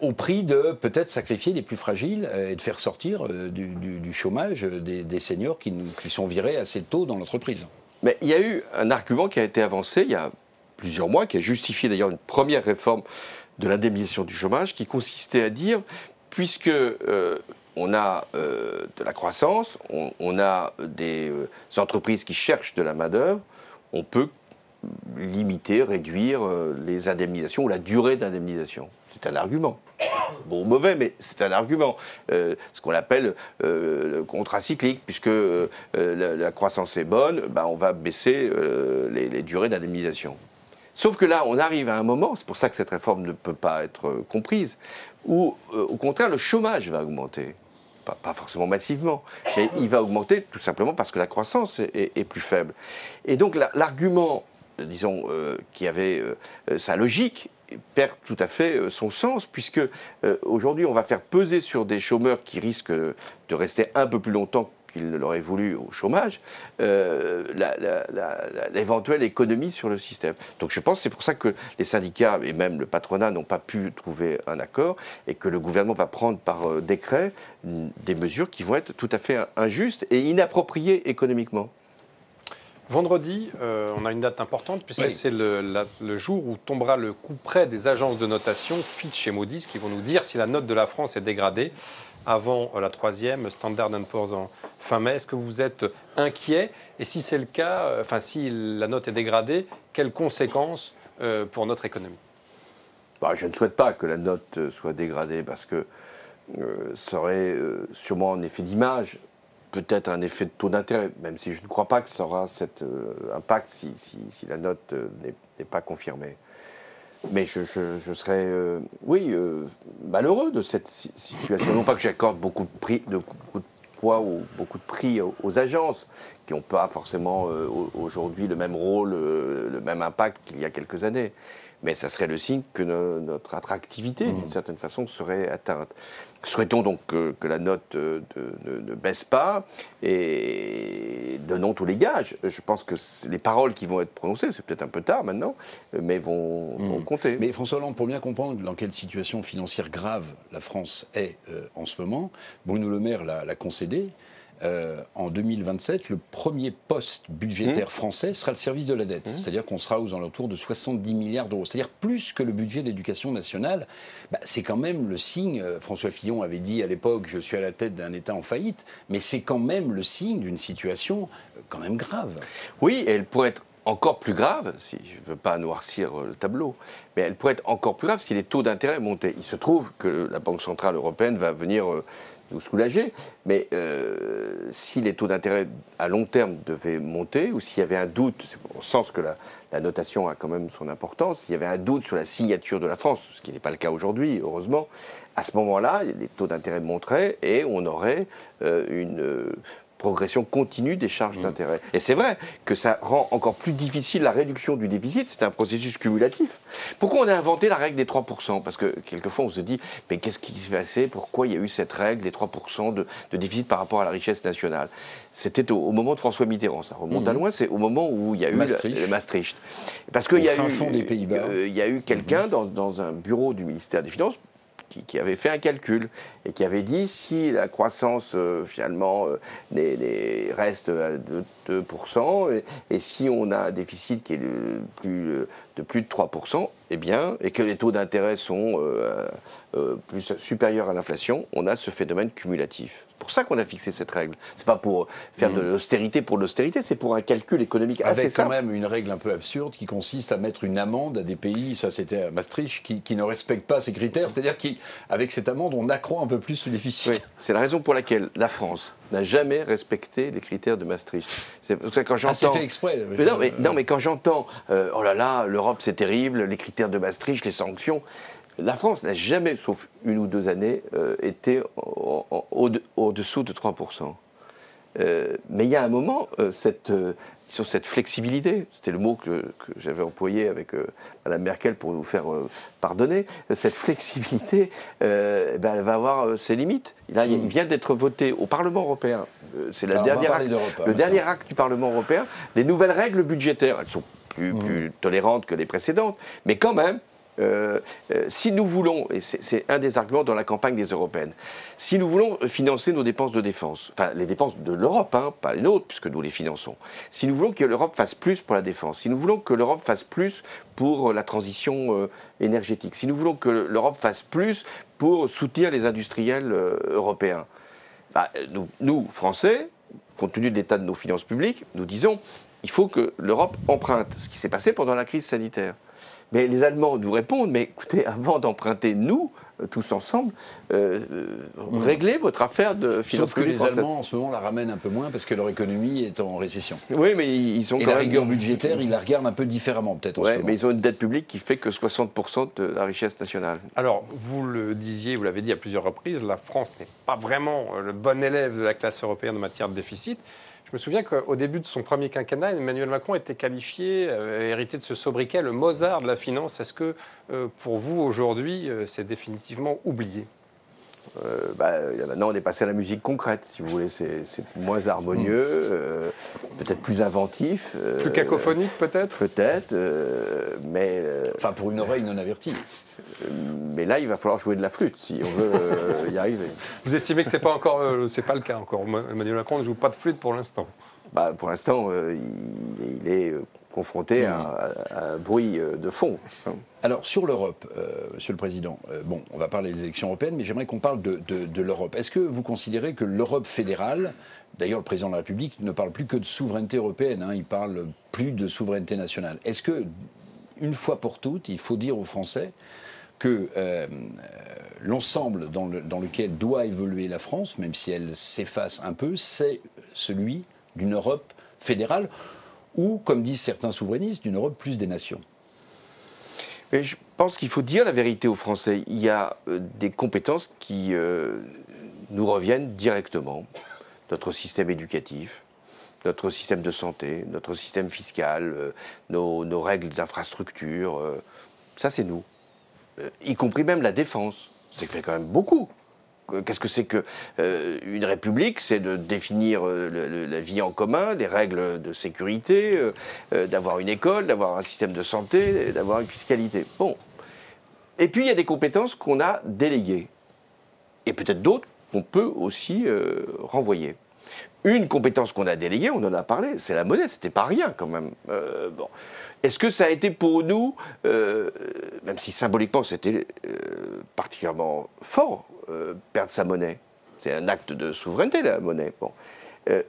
au prix de peut-être sacrifier les plus fragiles et de faire sortir du chômage des seniors qui sont virés assez tôt dans l'entreprise? Mais il y a eu un argument qui a été avancé il y a plusieurs mois, qui a justifié d'ailleurs une première réforme de l'indemnisation du chômage, qui consistait à dire, puisque on a de la croissance, on a des entreprises qui cherchent de la main-d'œuvre, on peut limiter, réduire les indemnisations ou la durée d'indemnisation. C'est un argument. Bon ou mauvais, mais c'est un argument. Ce qu'on appelle le contrat cyclique, puisque la croissance est bonne, on va baisser les durées d'indemnisation. Sauf que là, on arrive à un moment, c'est pour ça que cette réforme ne peut pas être comprise, où au contraire le chômage va augmenter. Pas forcément massivement, mais il va augmenter tout simplement parce que la croissance est plus faible. Et donc l'argument, disons, qui avait sa logique, perd tout à fait son sens, puisque aujourd'hui on va faire peser sur des chômeurs qui risquent de rester un peu plus longtemps qu'ils ne l'auraient voulu au chômage, l'éventuelle économie sur le système. Donc je pense que c'est pour ça que les syndicats et même le patronat n'ont pas pu trouver un accord et que le gouvernement va prendre par décret des mesures qui vont être tout à fait injustes et inappropriées économiquement. Vendredi, on a une date importante puisque c'est le jour où tombera le coup près des agences de notation Fitch et Moody's qui vont nous dire si la note de la France est dégradée avant la troisième, Standard & Poor's en fin mai. Est-ce que vous êtes inquiet? Et si c'est le cas, si la note est dégradée, quelles conséquences pour notre économie? Je ne souhaite pas que la note soit dégradée parce que ça aurait sûrement un effet d'image, peut-être un effet de taux d'intérêt, même si je ne crois pas que ça aura cet impact si la note n'est pas confirmée. Mais je serais, malheureux de cette situation. Non pas que j'accorde beaucoup de poids ou beaucoup de prix aux agences, qui n'ont pas forcément aujourd'hui le même rôle, le même impact qu'il y a quelques années. Mais ça serait le signe que notre attractivité, d'une certaine façon, serait atteinte. Souhaitons donc que la note ne baisse pas et donnons tous les gages. Je pense que les paroles qui vont être prononcées, c'est peut-être un peu tard maintenant, mais vont compter. Mais François Hollande, pour bien comprendre dans quelle situation financière grave la France est en ce moment, Bruno Le Maire l'a concédé. En 2027, le premier poste budgétaire français sera le service de la dette. C'est-à-dire qu'on sera aux alentours de 70 milliards d'euros. C'est-à-dire plus que le budget de l'éducation nationale. C'est quand même le signe, François Fillon avait dit à l'époque, je suis à la tête d'un État en faillite, mais c'est quand même le signe d'une situation quand même grave. Oui, et elle pourrait être encore plus grave, si je ne veux pas noircir le tableau, mais elle pourrait être encore plus grave si les taux d'intérêt montaient. Il se trouve que la Banque Centrale Européenne va venir nous soulager, mais si les taux d'intérêt à long terme devaient monter, ou s'il y avait un doute, c'est au sens que la notation a quand même son importance, s'il y avait un doute sur la signature de la France, ce qui n'est pas le cas aujourd'hui, heureusement, à ce moment-là, les taux d'intérêt monteraient et on aurait une progression continue des charges d'intérêt. Et c'est vrai que ça rend encore plus difficile la réduction du déficit, c'est un processus cumulatif. Pourquoi on a inventé la règle des 3% ? Parce que quelquefois on se dit, mais qu'est-ce qui s'est passé ? Pourquoi il y a eu cette règle des 3% de déficit par rapport à la richesse nationale ? C'était au moment de François Mitterrand, ça remonte à loin, c'est au moment où il y a eu Maastricht. Parce qu'il y a eu, fond des Pays-Bas. Il y a eu quelqu'un dans un bureau du ministère des Finances qui avait fait un calcul et qui avait dit si la croissance finalement reste à 2% et si on a un déficit qui est de plus de 3%, eh bien, et que les taux d'intérêt sont supérieurs à l'inflation, on a ce phénomène cumulatif. C'est pour ça qu'on a fixé cette règle. C'est pas pour faire de l'austérité pour l'austérité, c'est pour un calcul économique assez simple. Avec quand même une règle un peu absurde qui consiste à mettre une amende à des pays, ça c'était à Maastricht, qui ne respectent pas ces critères. C'est-à-dire qu'avec cette amende, on accroît un peu plus le déficit. Oui, c'est la raison pour laquelle la France n'a jamais respecté les critères de Maastricht. C'est pour ça que quand j'entends... c'est fait exprès. Mais quand j'entends oh là là, l'Europe c'est terrible, les critères de Maastricht, les sanctions... La France n'a jamais, sauf une ou deux années, été au-dessous de 3%. Mais il y a un moment, sur cette flexibilité, c'était le mot que j'avais employé avec Mme Merkel pour nous faire pardonner, cette flexibilité, elle va avoir ses limites. Là, il vient d'être voté au Parlement européen, c'est le dernier acte du Parlement européen, les nouvelles règles budgétaires, elles sont plus tolérantes que les précédentes, mais quand même, Si nous voulons, et c'est un des arguments dans la campagne des européennes, si nous voulons financer nos dépenses de défense, enfin les dépenses de l'Europe, hein, pas les nôtres, puisque nous les finançons, si nous voulons que l'Europe fasse plus pour la défense, si nous voulons que l'Europe fasse plus pour la transition énergétique, si nous voulons que l'Europe fasse plus pour soutenir les industriels européens, bah, nous, Français, compte tenu de l'état de nos finances publiques, nous disons il faut que l'Europe emprunte, ce qui s'est passé pendant la crise sanitaire. Mais les Allemands nous répondent, mais écoutez, avant d'emprunter, nous, tous ensemble, réglez votre affaire de finances publiques. Sauf que les Allemands, en ce moment, la ramènent un peu moins parce que leur économie est en récession. Oui, mais ils ont et quand la même... rigueur budgétaire, ils la regardent un peu différemment, peut-être, en ce moment. Mais ils ont une dette publique qui fait que 60% de la richesse nationale. Alors, vous le disiez, vous l'avez dit à plusieurs reprises, la France n'est pas vraiment le bon élève de la classe européenne en matière de déficit. Je me souviens qu'au début de son premier quinquennat, Emmanuel Macron était qualifié, hérité de ce sobriquet, le Mozart de la finance. Est-ce que, pour vous, aujourd'hui, c'est définitivement oublié ? Maintenant, on est passé à la musique concrète, si vous voulez. C'est moins harmonieux, peut-être plus inventif. Plus cacophonique, peut-être ? Peut-être, mais... Enfin, pour une oreille non avertie. Mais là, il va falloir jouer de la flûte, si on veut y arriver. Vous estimez que c'est pas le cas encore. Emmanuel Macron ne joue pas de flûte pour l'instant. Pour l'instant, il est confronté à un bruit de fond. Alors, sur l'Europe, Monsieur le Président, on va parler des élections européennes, mais j'aimerais qu'on parle de l'Europe. Est-ce que vous considérez que l'Europe fédérale, d'ailleurs le Président de la République ne parle plus que de souveraineté européenne, hein, il parle plus de souveraineté nationale. Est-ce que, une fois pour toutes, il faut dire aux Français que l'ensemble dans lequel doit évoluer la France, même si elle s'efface un peu, c'est celui d'une Europe fédérale, ou, comme disent certains souverainistes, d'une Europe plus des nations? Mais je pense qu'il faut dire la vérité aux Français. Il y a des compétences qui nous reviennent directement. Notre système éducatif, notre système de santé, notre système fiscal, nos règles d'infrastructure, ça c'est nous. Y compris même la défense. C'est fait quand même beaucoup. Qu'est-ce que c'est qu'une république? C'est de définir la vie en commun, des règles de sécurité, d'avoir une école, d'avoir un système de santé, d'avoir une fiscalité. Bon. Et puis il y a des compétences qu'on a déléguées. Et peut-être d'autres qu'on peut aussi renvoyer. Une compétence qu'on a déléguée, on en a parlé, c'est la monnaie. C'était pas rien quand même. Est-ce que ça a été pour nous, même si symboliquement c'était particulièrement fort, perdre sa monnaie? C'est un acte de souveraineté, la monnaie. Bon.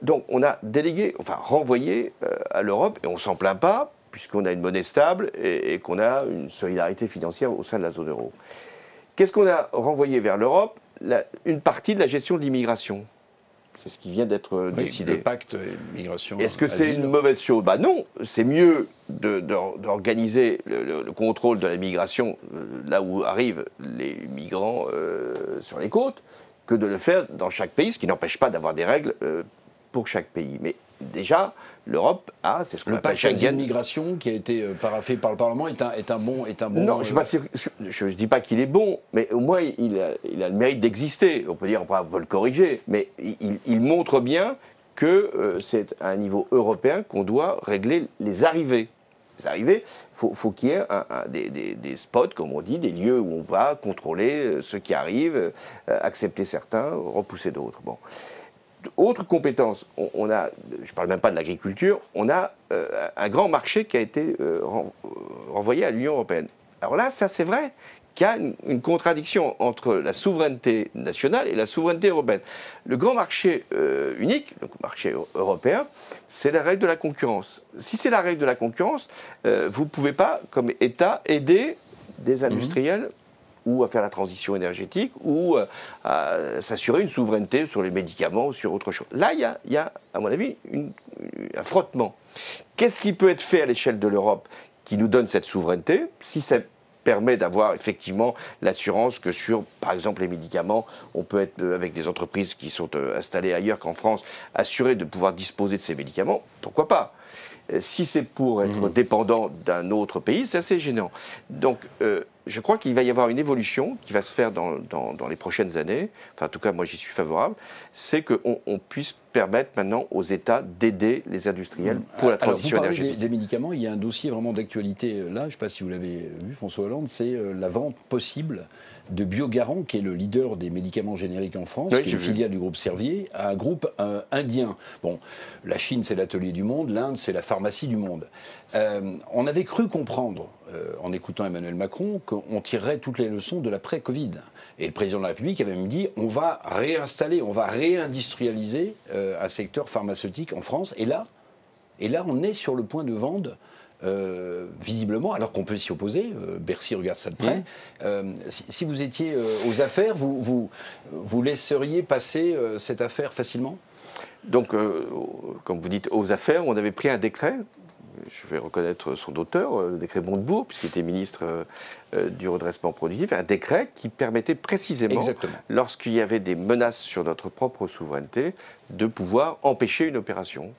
Donc on a délégué, enfin renvoyé à l'Europe, et on ne s'en plaint pas, puisqu'on a une monnaie stable et qu'on a une solidarité financière au sein de la zone euro. Qu'est-ce qu'on a renvoyé vers l'Europe? Une partie de la gestion de l'immigration. C'est ce qui vient d'être décidé. Le pacte migration. Est-ce que c'est une mauvaise chose? Non, c'est mieux d'organiser le contrôle de la migration là où arrivent les migrants sur les côtes que de le faire dans chaque pays, ce qui n'empêche pas d'avoir des règles pour chaque pays. Mais déjà, l'Europe a, c'est ce qu'on appelle Schengen. Le pacte migration qui a été paraphé par le Parlement est un bon. Non, je ne dis pas qu'il est bon, mais au moins il a le mérite d'exister. On peut dire, on peut le corriger, mais il montre bien que c'est à un niveau européen qu'on doit régler les arrivées. Les arrivées, faut qu'il y ait des spots, comme on dit, des lieux où on va contrôler ceux qui arrivent, accepter certains, repousser d'autres. Bon. Autre compétence, on a, je ne parle même pas de l'agriculture, on a un grand marché qui a été renvoyé à l'Union européenne. Alors là, ça c'est vrai qu'il y a une contradiction entre la souveraineté nationale et la souveraineté européenne. Le grand marché unique, le marché européen, c'est la règle de la concurrence. Si c'est la règle de la concurrence, vous ne pouvez pas, comme État, aider des industriels ou à faire la transition énergétique, ou à s'assurer une souveraineté sur les médicaments ou sur autre chose. Là, il y a, à mon avis, un frottement. Qu'est-ce qui peut être fait à l'échelle de l'Europe qui nous donne cette souveraineté, si ça permet d'avoir effectivement l'assurance que sur, par exemple, les médicaments, on peut être, avec des entreprises qui sont installées ailleurs qu'en France, assuré de pouvoir disposer de ces médicaments, pourquoi pas? Si c'est pour être dépendant d'un autre pays, c'est assez gênant. Donc, je crois qu'il va y avoir une évolution qui va se faire dans les prochaines années, enfin en tout cas moi j'y suis favorable, c'est qu'on puisse permettre maintenant aux États d'aider les industriels pour la transition énergétique. Vous parlez des médicaments, il y a un dossier vraiment d'actualité là, je ne sais pas si vous l'avez vu François Hollande, c'est la vente possible de Biogarant, qui est le leader des médicaments génériques en France, qui est une filiale du groupe Servier, à un groupe indien. Bon, la Chine, c'est l'atelier du monde, l'Inde, c'est la pharmacie du monde. On avait cru comprendre, en écoutant Emmanuel Macron, qu'on tirerait toutes les leçons de l'après-Covid. Et le président de la République avait même dit, on va réinstaller, on va réindustrialiser un secteur pharmaceutique en France. Et là, on est sur le point de vendre visiblement, alors qu'on peut s'y opposer, Bercy regarde ça de près. Si vous étiez aux affaires, vous laisseriez passer cette affaire facilement ? Donc, comme vous dites, aux affaires, on avait pris un décret, je vais reconnaître son auteur, le décret Montebourg, puisqu'il était ministre du redressement productif, un décret qui permettait précisément, lorsqu'il y avait des menaces sur notre propre souveraineté, de pouvoir empêcher une opération.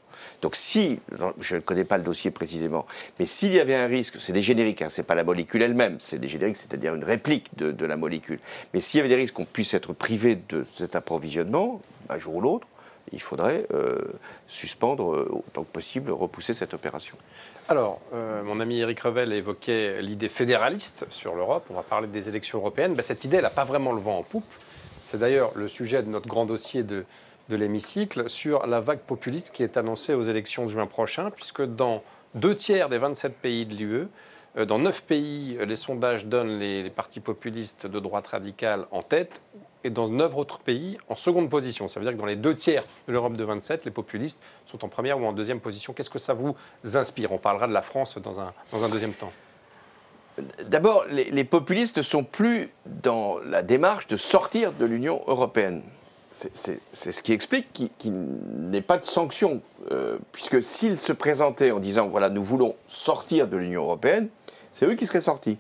Donc si, je ne connais pas le dossier précisément, mais s'il y avait un risque, c'est des génériques, hein, ce n'est pas la molécule elle-même, c'est des génériques, c'est-à-dire une réplique de la molécule. Mais s'il y avait des risques qu'on puisse être privé de cet approvisionnement, un jour ou l'autre, il faudrait suspendre, autant que possible, repousser cette opération. Alors, mon ami Éric Revel évoquait l'idée fédéraliste sur l'Europe. On va parler des élections européennes. Ben, cette idée, elle n'a pas vraiment le vent en poupe. C'est d'ailleurs le sujet de notre grand dossier de l'hémicycle sur la vague populiste qui est annoncée aux élections de juin prochain, puisque dans 2 tiers des 27 pays de l'UE, dans 9 pays, les sondages donnent les partis populistes de droite radicale en tête, et dans 9 autres pays en seconde position. Ça veut dire que dans les 2 tiers de l'Europe de 27, les populistes sont en première ou en deuxième position. Qu'est-ce que ça vous inspire ? On parlera de la France dans un deuxième temps. D'abord, les populistes ne sont plus dans la démarche de sortir de l'Union européenne. C'est ce qui explique qu'il n'ait pas de sanctions, puisque s'ils se présentaient en disant « voilà, nous voulons sortir de l'Union européenne », c'est eux qui seraient sortis.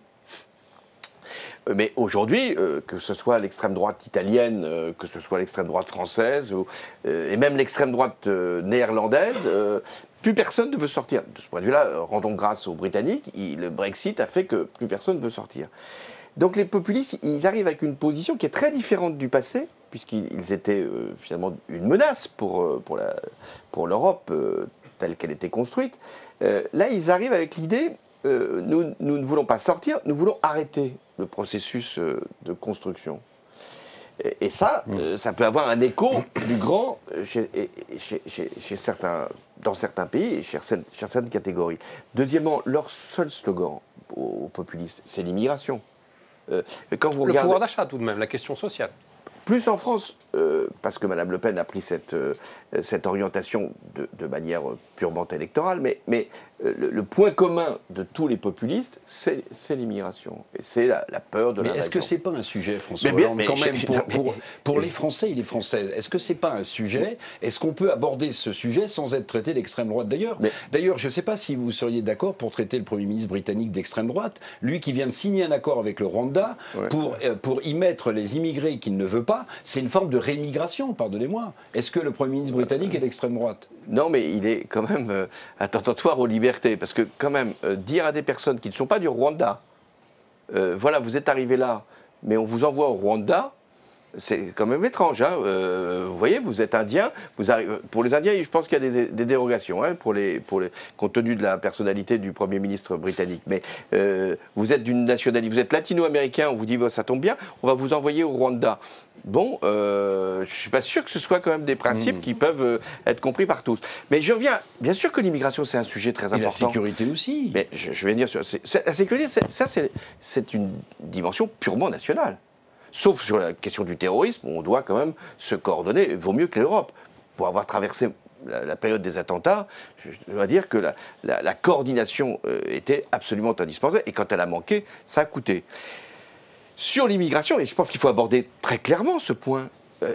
Mais aujourd'hui, que ce soit l'extrême droite italienne, que ce soit l'extrême droite française, et même l'extrême droite néerlandaise, plus personne ne veut sortir. De ce point de vue-là, rendons grâce aux Britanniques, le Brexit a fait que plus personne ne veut sortir. Donc les populistes, ils arrivent avec une position qui est très différente du passé, puisqu'ils étaient finalement une menace pour l'Europe telle qu'elle était construite. Là, ils arrivent avec l'idée, nous ne voulons pas sortir, nous voulons arrêter le processus de construction. Et ça, ça peut avoir un écho plus grand dans certains pays et chez certaines catégories. Deuxièmement, leur seul slogan aux populistes, c'est l'immigration. Quand vous regardez... Le pouvoir d'achat tout de même, la question sociale. Plus en France, parce que Mme Le Pen a pris cette orientation de manière purement électorale, mais le point commun de tous les populistes, c'est l'immigration. Et c'est la peur de l'invasion. Mais est-ce que ce n'est pas un sujet, François Hollande, quand même, pour les Français et les Françaises, est-ce que ce n'est pas un sujet? Est-ce qu'on peut aborder ce sujet sans être traité d'extrême droite d'ailleurs? D'ailleurs, je ne sais pas si vous seriez d'accord pour traiter le Premier ministre britannique d'extrême droite, lui qui vient de signer un accord avec le Rwanda pour y mettre les immigrés qu'il ne veut pas. C'est une forme de rémigration, pardonnez-moi. Est-ce que le Premier ministre britannique est d'extrême droite? Non, mais il est quand même attentatoire aux libertés. Parce que quand même, dire à des personnes qui ne sont pas du Rwanda, voilà, vous êtes arrivés là, mais on vous envoie au Rwanda, c'est quand même étrange. Hein. Vous voyez, vous êtes indien, pour les Indiens, je pense qu'il y a des dérogations, hein, compte tenu de la personnalité du Premier ministre britannique. Mais vous êtes d'une nationalité, vous êtes latino-américain, on vous dit, bah, ça tombe bien, on va vous envoyer au Rwanda. Bon, je ne suis pas sûr que ce soit quand même des principes qui peuvent être compris par tous. Mais je reviens, bien sûr que l'immigration, c'est un sujet très important. Et la sécurité aussi. Mais je vais dire, la sécurité, c'est une dimension purement nationale. Sauf sur la question du terrorisme, on doit quand même se coordonner. Il vaut mieux que l'Europe. Pour avoir traversé la période des attentats, je dois dire que la coordination était absolument indispensable. Et quand elle a manqué, ça a coûté. Sur l'immigration, et je pense qu'il faut aborder très clairement ce point.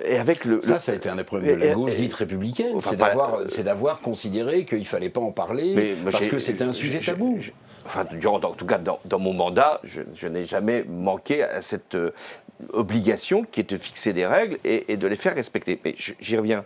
Et avec ça a été un des problèmes de la gauche dite républicaine. C'est d'avoir considéré qu'il ne fallait pas en parler parce que c'était un sujet tabou. En tout cas, dans mon mandat, je n'ai jamais manqué à cette obligation qui est de fixer des règles et de les faire respecter. Mais j'y reviens.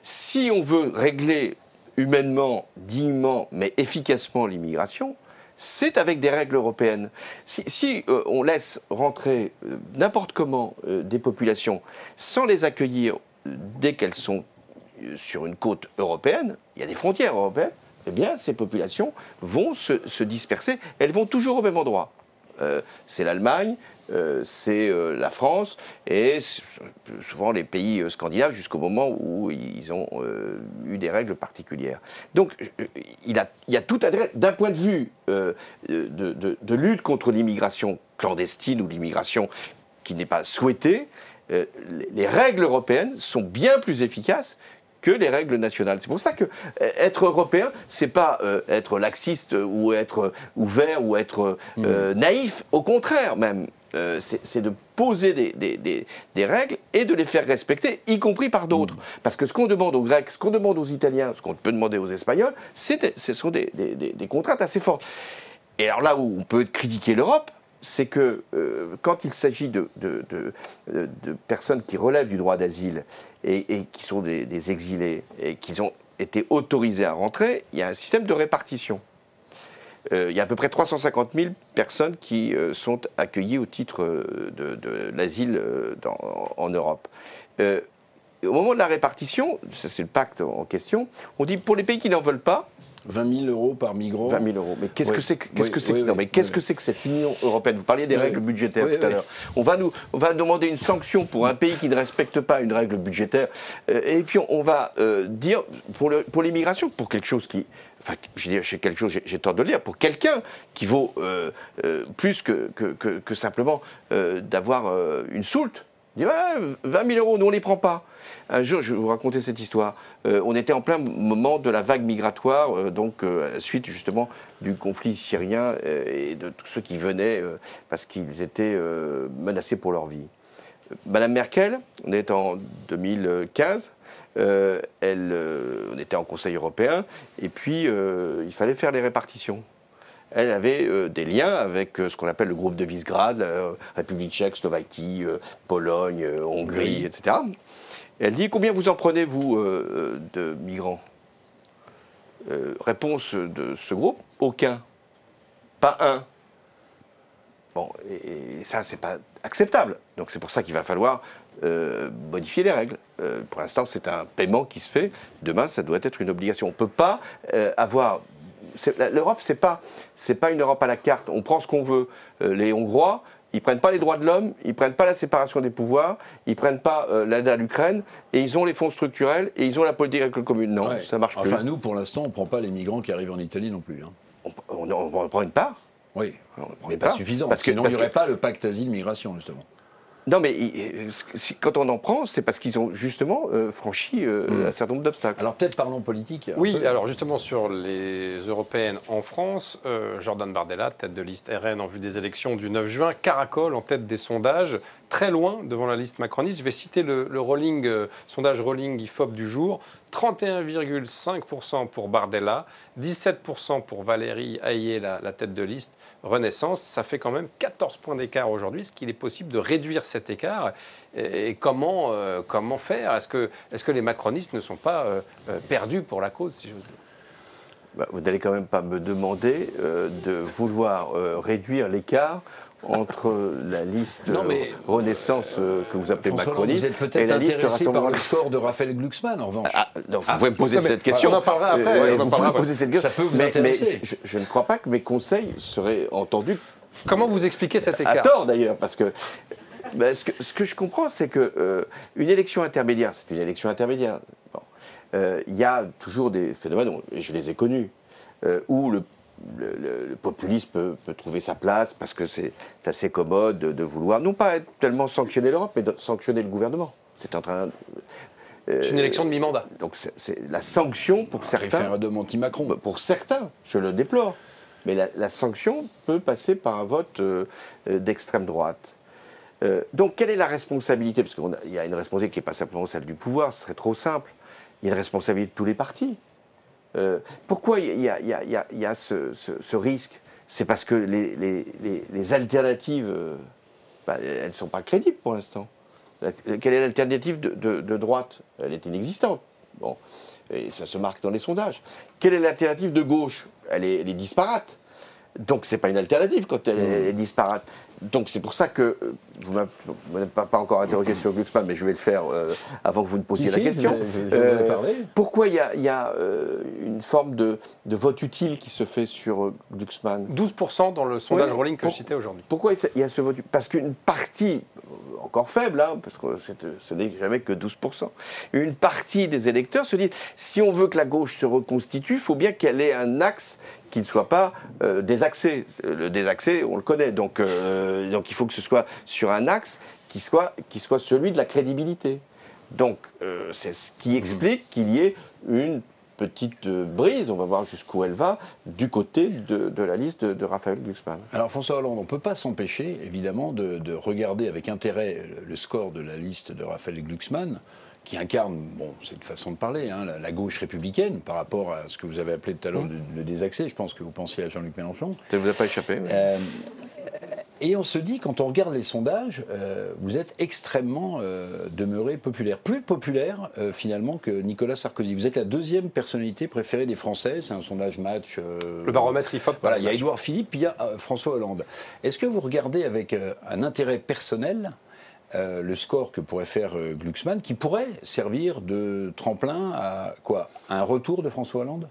Si on veut régler humainement, dignement, mais efficacement l'immigration, c'est avec des règles européennes. Si on laisse rentrer n'importe comment des populations sans les accueillir dès qu'elles sont sur une côte européenne, il y a des frontières européennes, eh bien ces populations vont se disperser, elles vont toujours au même endroit. C'est l'Allemagne, c'est la France et souvent les pays scandinaves jusqu'au moment où ils ont eu des règles particulières. Donc il y a tout intérêt, d'un point de vue de lutte contre l'immigration clandestine ou l'immigration qui n'est pas souhaitée, les règles européennes sont bien plus efficaces que les règles nationales. C'est pour ça que être européen, c'est pas être laxiste ou être ouvert ou être naïf. Au contraire, même, c'est de poser des règles et de les faire respecter, y compris par d'autres. Parce que ce qu'on demande aux Grecs, ce qu'on demande aux Italiens, ce qu'on peut demander aux Espagnols, ce sont des contraintes assez fortes. Et alors là où on peut critiquer l'Europe, c'est que quand il s'agit de personnes qui relèvent du droit d'asile et qui sont des exilés et qui ont été autorisés à rentrer, il y a un système de répartition. Il y a à peu près 350 000 personnes qui sont accueillies au titre de l'asile en Europe. Au moment de la répartition, ça c'est le pacte en question, on dit pour les pays qui n'en veulent pas, 20 000 euros par migrant. 20 000 euros. Mais qu'est-ce que c'est que cette Union européenne? Vous parliez des règles budgétaires tout à l'heure. On va demander une sanction pour un pays qui ne respecte pas une règle budgétaire. Et puis on va dire, pour l'immigration, pour quelque chose qui... Enfin, j'ai tort de le dire, pour quelqu'un qui vaut plus que simplement d'avoir une soulte. Il dit, 20 000 euros, nous on ne les prend pas. Un jour, je vais vous raconter cette histoire. On était en plein moment de la vague migratoire, suite justement du conflit syrien et de tous ceux qui venaient parce qu'ils étaient menacés pour leur vie. Madame Merkel, on est en 2015, on était en Conseil européen, et puis il fallait faire les répartitions. Elle avait des liens avec ce qu'on appelle le groupe de Visegrad, République tchèque, Slovaquie, Pologne, Hongrie, etc. Et elle dit, combien vous en prenez, vous, de migrants? Réponse de ce groupe, aucun. Pas un. Bon, et ça, c'est pas acceptable. Donc c'est pour ça qu'il va falloir modifier les règles. Pour l'instant, c'est un paiement qui se fait. Demain, ça doit être une obligation. On ne peut pas avoir... L'Europe, c'est pas une Europe à la carte. On prend ce qu'on veut. Les Hongrois, ils prennent pas les droits de l'homme, ils prennent pas la séparation des pouvoirs, ils prennent pas l'aide à l'Ukraine, et ils ont les fonds structurels et ils ont la politique agricole commune. Non, ça marche plus. Enfin, nous, pour l'instant, on prend pas les migrants qui arrivent en Italie non plus. Hein. On prend une part. Oui, mais pas suffisant. Parce qu'il n'y aurait pas le pacte asile-migration, justement. Non, mais quand on en prend, c'est parce qu'ils ont justement franchi un certain nombre d'obstacles. Alors peut-être parlons politique. Oui, alors justement sur les européennes en France, Jordan Bardella, tête de liste RN en vue des élections du 9 juin, caracole en tête des sondages, très loin devant la liste macroniste. Je vais citer le sondage Rolling IFOP du jour. 31,5% pour Bardella, 17% pour Valérie Hayé, la tête de liste Renaissance. Ça fait quand même 14 points d'écart aujourd'hui. Est-ce qu'il est possible de réduire cet écart? Et comment faire? Est-ce que les macronistes ne sont pas perdus pour la cause, si j'ose dire? Vous n'allez quand même pas me demander de vouloir réduire l'écart entre la liste Renaissance que vous appelez macroniste et la liste Rassemblement. Par le score de Raphaël Glucksmann, en revanche. Vous pouvez me poser cette question. On en parlera après. Vous pouvez me poser cette question. Ça peut vous intéresser. Mais je ne crois pas que mes conseils seraient entendus. Comment vous expliquez cet écart? À tort d'ailleurs, parce que ce que je comprends, c'est que une élection intermédiaire, c'est une élection intermédiaire. Bon. Il y a toujours des phénomènes, et je les ai connus, où le populisme peut trouver sa place parce que c'est assez commode de vouloir, non pas tellement sanctionner l'Europe, mais de sanctionner le gouvernement. C'est en train... c'est une élection de mi-mandat. Donc c'est la sanction pour certains... Référendum anti-Macron. Pour certains, je le déplore. Mais la sanction peut passer par un vote d'extrême droite. Donc quelle est la responsabilité? Parce qu'il y a une responsabilité qui n'est pas simplement celle du pouvoir, ce serait trop simple. Il y a une responsabilité de tous les partis. Pourquoi il y a ce risque? C'est parce que les alternatives, elles ne sont pas crédibles pour l'instant. Quelle est l'alternative de droite? Elle est inexistante. Bon, et ça se marque dans les sondages. Quelle est l'alternative de gauche? Elle est disparate. Donc c'est pas une alternative quand elle est disparate. Donc c'est pour ça que vous ne m'avez pas encore interrogé sur Glucksmann, mais je vais le faire avant que vous ne posiez la question. Pourquoi il y a une forme de vote utile qui se fait sur Glucksmann? 12% dans le sondage Rolling que je citais aujourd'hui. Pourquoi il y a ce vote utile? Parce qu'une partie, encore faible, hein, parce que ce n'est jamais que 12%, une partie des électeurs se dit, si on veut que la gauche se reconstitue, il faut bien qu'elle ait un axe qui ne soit pas désaxé. Le désaxé, on le connaît. Donc il faut que ce soit sur un axe qui soit celui de la crédibilité. Donc c'est ce qui explique qu'il y ait une petite brise, on va voir jusqu'où elle va, du côté de la liste de Raphaël Glucksmann. Alors François Hollande, on ne peut pas s'empêcher, évidemment, de regarder avec intérêt le score de la liste de Raphaël Glucksmann, qui incarne, bon, c'est une façon de parler, hein, la gauche républicaine par rapport à ce que vous avez appelé tout à l'heure le désaxé. Je pense que vous pensiez à Jean-Luc Mélenchon. Ça ne vous a pas échappé. Et on se dit, quand on regarde les sondages, vous êtes extrêmement demeuré populaire. Plus populaire, finalement, que Nicolas Sarkozy. Vous êtes la deuxième personnalité préférée des Français. C'est un sondage match. Le baromètre IFOP. Voilà, il y a Édouard Philippe, puis il y a François Hollande. Est-ce que vous regardez avec un intérêt personnel le score que pourrait faire Glucksmann, qui pourrait servir de tremplin à quoi? Un retour de François Hollande?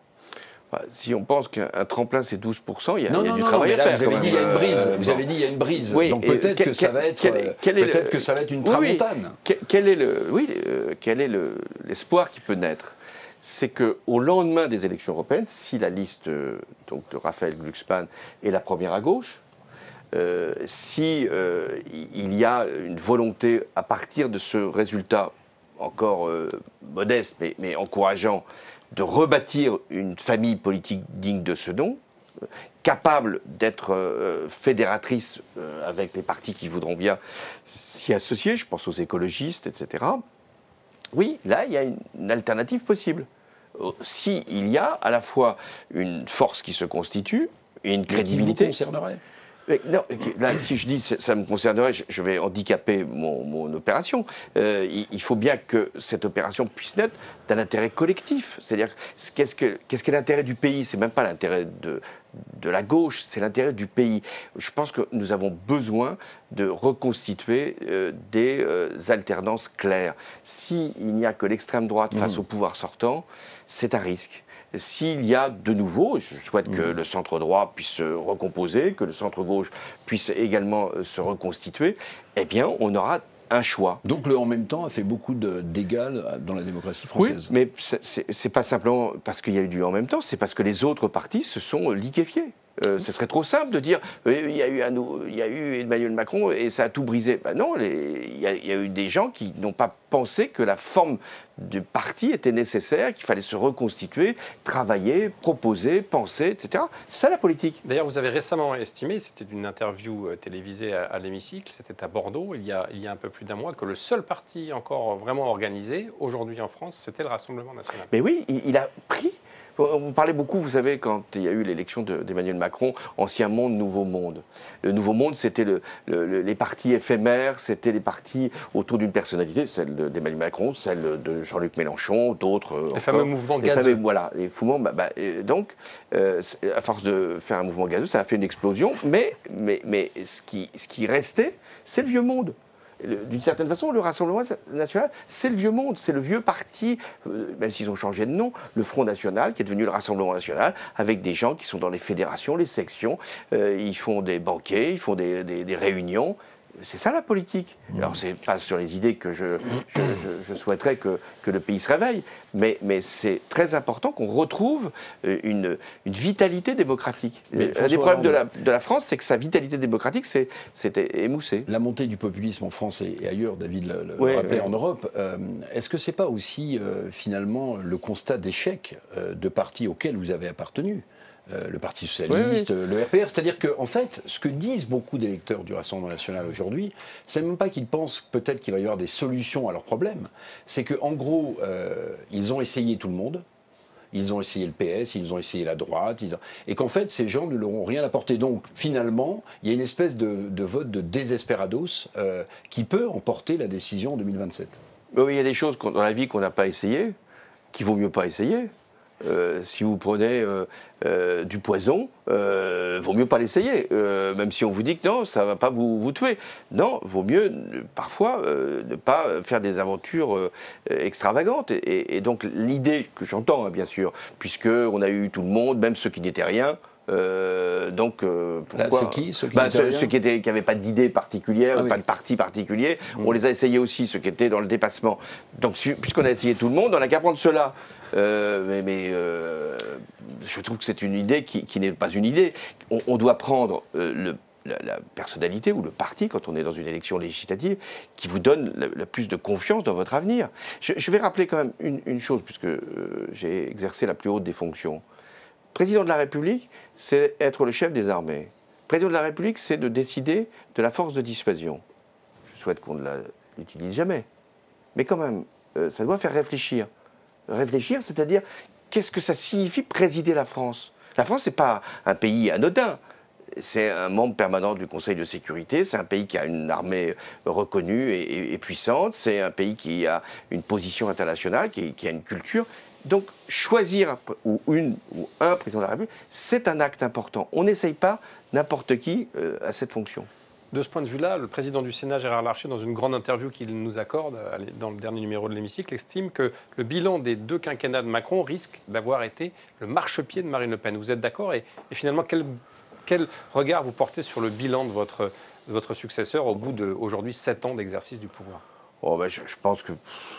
Si on pense qu'un tremplin c'est 12%, il y a du non, travail à faire. Vous avez dit il y a une brise. Vous avez dit il y a une brise. Oui, donc peut-être que ça va être que ça va être une tramontane. Quel est l'espoir qui peut naître? C'est qu'au lendemain des élections européennes, si la liste donc, de Raphaël Glucksmann est la première à gauche, si il y a une volonté à partir de ce résultat encore modeste mais encourageant de rebâtir une famille politique digne de ce nom, capable d'être fédératrice avec les partis qui voudront bien s'y associer, je pense aux écologistes, etc. Oui, là, il y a une alternative possible. Si il y a à la fois une force qui se constitue et une crédibilité... Qui vous concernerait ? Non, là, si je dis ça me concernerait, je vais handicaper mon opération. Il faut bien que cette opération puisse naître d'un intérêt collectif. C'est-à-dire, qu'est-ce qu'est l'intérêt du pays? C'est même pas l'intérêt de la gauche, c'est l'intérêt du pays. Je pense que nous avons besoin de reconstituer des alternances claires. S'il n'y a que l'extrême droite face au pouvoir sortant, c'est un risque. S'il y a de nouveau, je souhaite que le centre-droit puisse se recomposer, que le centre-gauche puisse également se reconstituer, eh bien, on aura un choix. Donc le « en même temps » a fait beaucoup d'égal dans la démocratie française. Oui, mais c'est pas simplement parce qu'il y a eu du « en même temps », c'est parce que les autres partis se sont liquéfiés. Ce serait trop simple de dire il y a eu Emmanuel Macron et ça a tout brisé. Ben non, il y a eu des gens qui n'ont pas pensé que la forme du parti était nécessaire, qu'il fallait se reconstituer, travailler, proposer, penser, etc. C'est ça la politique. D'ailleurs, vous avez récemment estimé, c'était une interview télévisée à l'hémicycle, c'était à Bordeaux, il y a un peu plus d'un mois, que le seul parti encore vraiment organisé aujourd'hui en France, c'était le Rassemblement national. Mais oui, il a pris. On parlait beaucoup, vous savez, quand il y a eu l'élection d'Emmanuel Macron, Ancien Monde, Nouveau Monde. Le Nouveau Monde, c'était les partis éphémères, c'était les partis autour d'une personnalité, celle d'Emmanuel Macron, celle de Jean-Luc Mélenchon, d'autres. Les fameux mouvements gazeux. Voilà, les mouvements. Donc, à force de faire un mouvement gazeux, ça a fait une explosion, mais ce qui restait, c'est le vieux monde. D'une certaine façon, le Rassemblement national, c'est le vieux monde, c'est le vieux parti, même s'ils ont changé de nom, le Front national, qui est devenu le Rassemblement national, avec des gens qui sont dans les fédérations, les sections, ils font des banquets, ils font des réunions. C'est ça la politique. Alors c'est pas sur les idées que je souhaiterais que le pays se réveille, mais c'est très important qu'on retrouve une vitalité démocratique. Un des problèmes de la France, c'est que sa vitalité démocratique c'était émoussé. La montée du populisme en France et ailleurs, David le rappelait, en Europe, est-ce que c'est pas aussi finalement le constat d'échec de partis auxquels vous avez appartenu? Le Parti Socialiste, le RPR. C'est-à-dire qu'en fait, ce que disent beaucoup d'électeurs du Rassemblement National aujourd'hui, c'est même pas qu'ils pensent peut-être qu'il va y avoir des solutions à leurs problèmes. C'est qu'en gros, ils ont essayé tout le monde. Ils ont essayé le PS, ils ont essayé la droite, et qu'en fait, ces gens ne leur ont rien apporté. Donc, finalement, il y a une espèce de vote de désesperados qui peut emporter la décision en 2027. Oui, il y a des choses dans la vie qu'on n'a pas essayées, qu'il vaut mieux pas essayer. Si vous prenez du poison, vaut mieux pas l'essayer, même si on vous dit que non, ça va pas vous tuer. Non, vaut mieux parfois ne pas faire des aventures extravagantes. Et donc l'idée que j'entends, hein, bien sûr, puisque on a eu tout le monde, même ceux qui n'étaient rien. Pourquoi ceux qui n'avaient pas d'idée particulière, pas de parti particulier, on les a essayés aussi, ceux qui étaient dans le dépassement. Donc, puisqu'on a essayé tout le monde, on n'a qu'à prendre cela. Je trouve que c'est une idée qui n'est pas une idée. On doit prendre la personnalité ou le parti, quand on est dans une élection législative, qui vous donne la plus de confiance dans votre avenir. Je vais rappeler quand même une chose, puisque j'ai exercé la plus haute des fonctions. Président de la République, c'est être le chef des armées. Président de la République, c'est de décider de la force de dissuasion. Je souhaite qu'on ne l'utilise jamais. Mais quand même, ça doit faire réfléchir. Réfléchir, c'est-à-dire, qu'est-ce que ça signifie présider la France? La France, ce n'est pas un pays anodin. C'est un membre permanent du Conseil de sécurité, c'est un pays qui a une armée reconnue et puissante, c'est un pays qui a une position internationale, qui a une culture. Donc, choisir un président de la République, c'est un acte important. On n'essaye pas n'importe qui à cette fonction. De ce point de vue-là, le président du Sénat, Gérard Larcher, dans une grande interview qu'il nous accorde dans le dernier numéro de l'Hémicycle, estime que le bilan des 2 quinquennats de Macron risque d'avoir été le marchepied de Marine Le Pen. Vous êtes d'accord? Et finalement, quel regard vous portez sur le bilan de votre successeur au bout d'aujourd'hui 7 ans d'exercice du pouvoir? Je pense que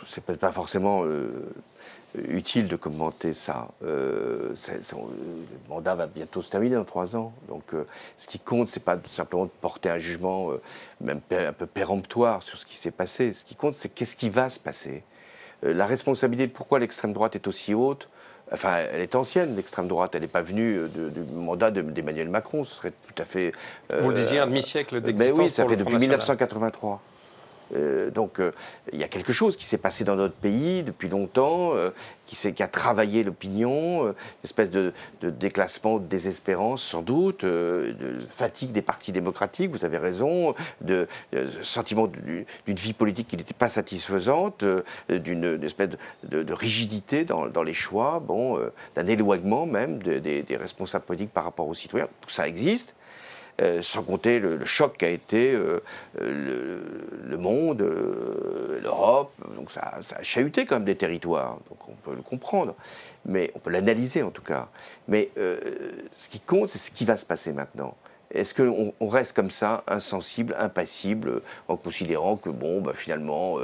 c'est peut-être pas forcément utile de commenter ça. Le mandat va bientôt se terminer dans 3 ans. Donc, ce qui compte, c'est pas simplement de porter un jugement même un peu péremptoire sur ce qui s'est passé. Ce qui compte, c'est qu'est-ce qui va se passer. La responsabilité, pourquoi l'extrême droite est aussi haute. Enfin, elle est ancienne, l'extrême droite. Elle n'est pas venue du mandat d'Emmanuel Macron. Ce serait tout à fait. Vous le disiez, un demi-siècle d'existence. Oui, ça fait depuis 1983. Donc il y a quelque chose qui s'est passé dans notre pays depuis longtemps, qui a travaillé l'opinion, une espèce de déclassement, de désespérance sans doute, de fatigue des partis démocratiques, vous avez raison, de sentiment d'une vie politique qui n'était pas satisfaisante, d'une espèce de rigidité dans les choix, d'un éloignement même des responsables politiques par rapport aux citoyens. Tout ça existe. Sans compter le choc qu'a été le monde, l'Europe. Donc ça a chahuté quand même des territoires, donc on peut le comprendre, mais on peut l'analyser en tout cas. Mais ce qui compte, c'est ce qui va se passer maintenant. Est-ce qu'on reste comme ça, insensible, impassible, en considérant que finalement,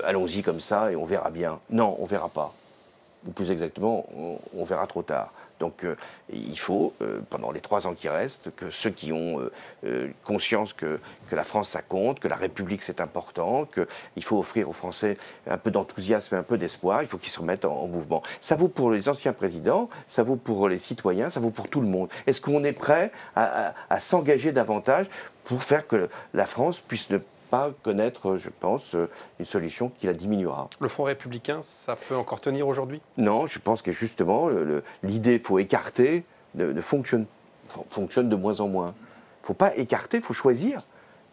allons-y comme ça et on verra bien? Non, on ne verra pas. Ou plus exactement, on verra trop tard. Donc il faut, pendant les 3 ans qui restent, que ceux qui ont conscience que la France ça compte, que la République c'est important, qu'il faut offrir aux Français un peu d'enthousiasme et un peu d'espoir, il faut qu'ils se remettent en mouvement. Ça vaut pour les anciens présidents, ça vaut pour les citoyens, ça vaut pour tout le monde. Est-ce qu'on est prêt à s'engager davantage pour faire que la France puisse ne pas connaître, je pense, une solution qui la diminuera. Le Front républicain, ça peut encore tenir aujourd'hui? Non, je pense que justement, l'idée qu'il faut écarter fonctionne de moins en moins. Il ne faut pas écarter, il faut choisir.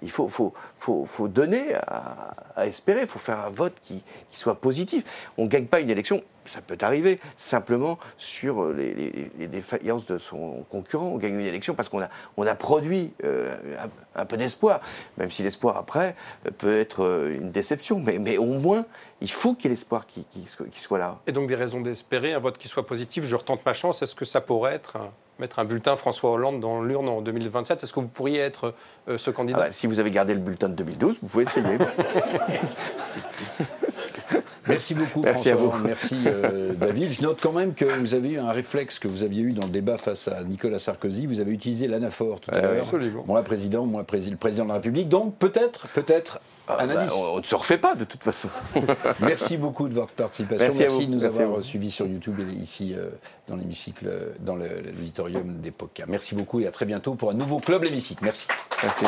Il faut donner à espérer, il faut faire un vote qui soit positif. On ne gagne pas une élection, ça peut arriver, simplement sur les défaillances de son concurrent. On gagne une élection parce qu'on a produit un peu d'espoir, même si l'espoir après peut être une déception. Mais au moins, il faut qu'il y ait l'espoir qui soit là. Et donc des raisons d'espérer, un vote qui soit positif, je retente ma chance, est-ce que ça pourrait être mettre un bulletin François Hollande dans l'urne en 2027? Est-ce que vous pourriez être ce candidat? Si vous avez gardé le bulletin de 2012, vous pouvez essayer. Merci beaucoup, merci François. À vous. Merci, David. Je note quand même que vous avez eu un réflexe que vous aviez eu dans le débat face à Nicolas Sarkozy. Vous avez utilisé l'anaphore tout à l'heure. Absolument. Moi, président, le président de la République. Donc, peut-être un indice. On ne se refait pas, de toute façon. Merci beaucoup de votre participation. Merci de nous avoir suivis sur YouTube et ici dans l'hémicycle, dans l'auditorium d'Epoca. Merci beaucoup et à très bientôt pour un nouveau Club l'Hémicycle. Merci. Merci.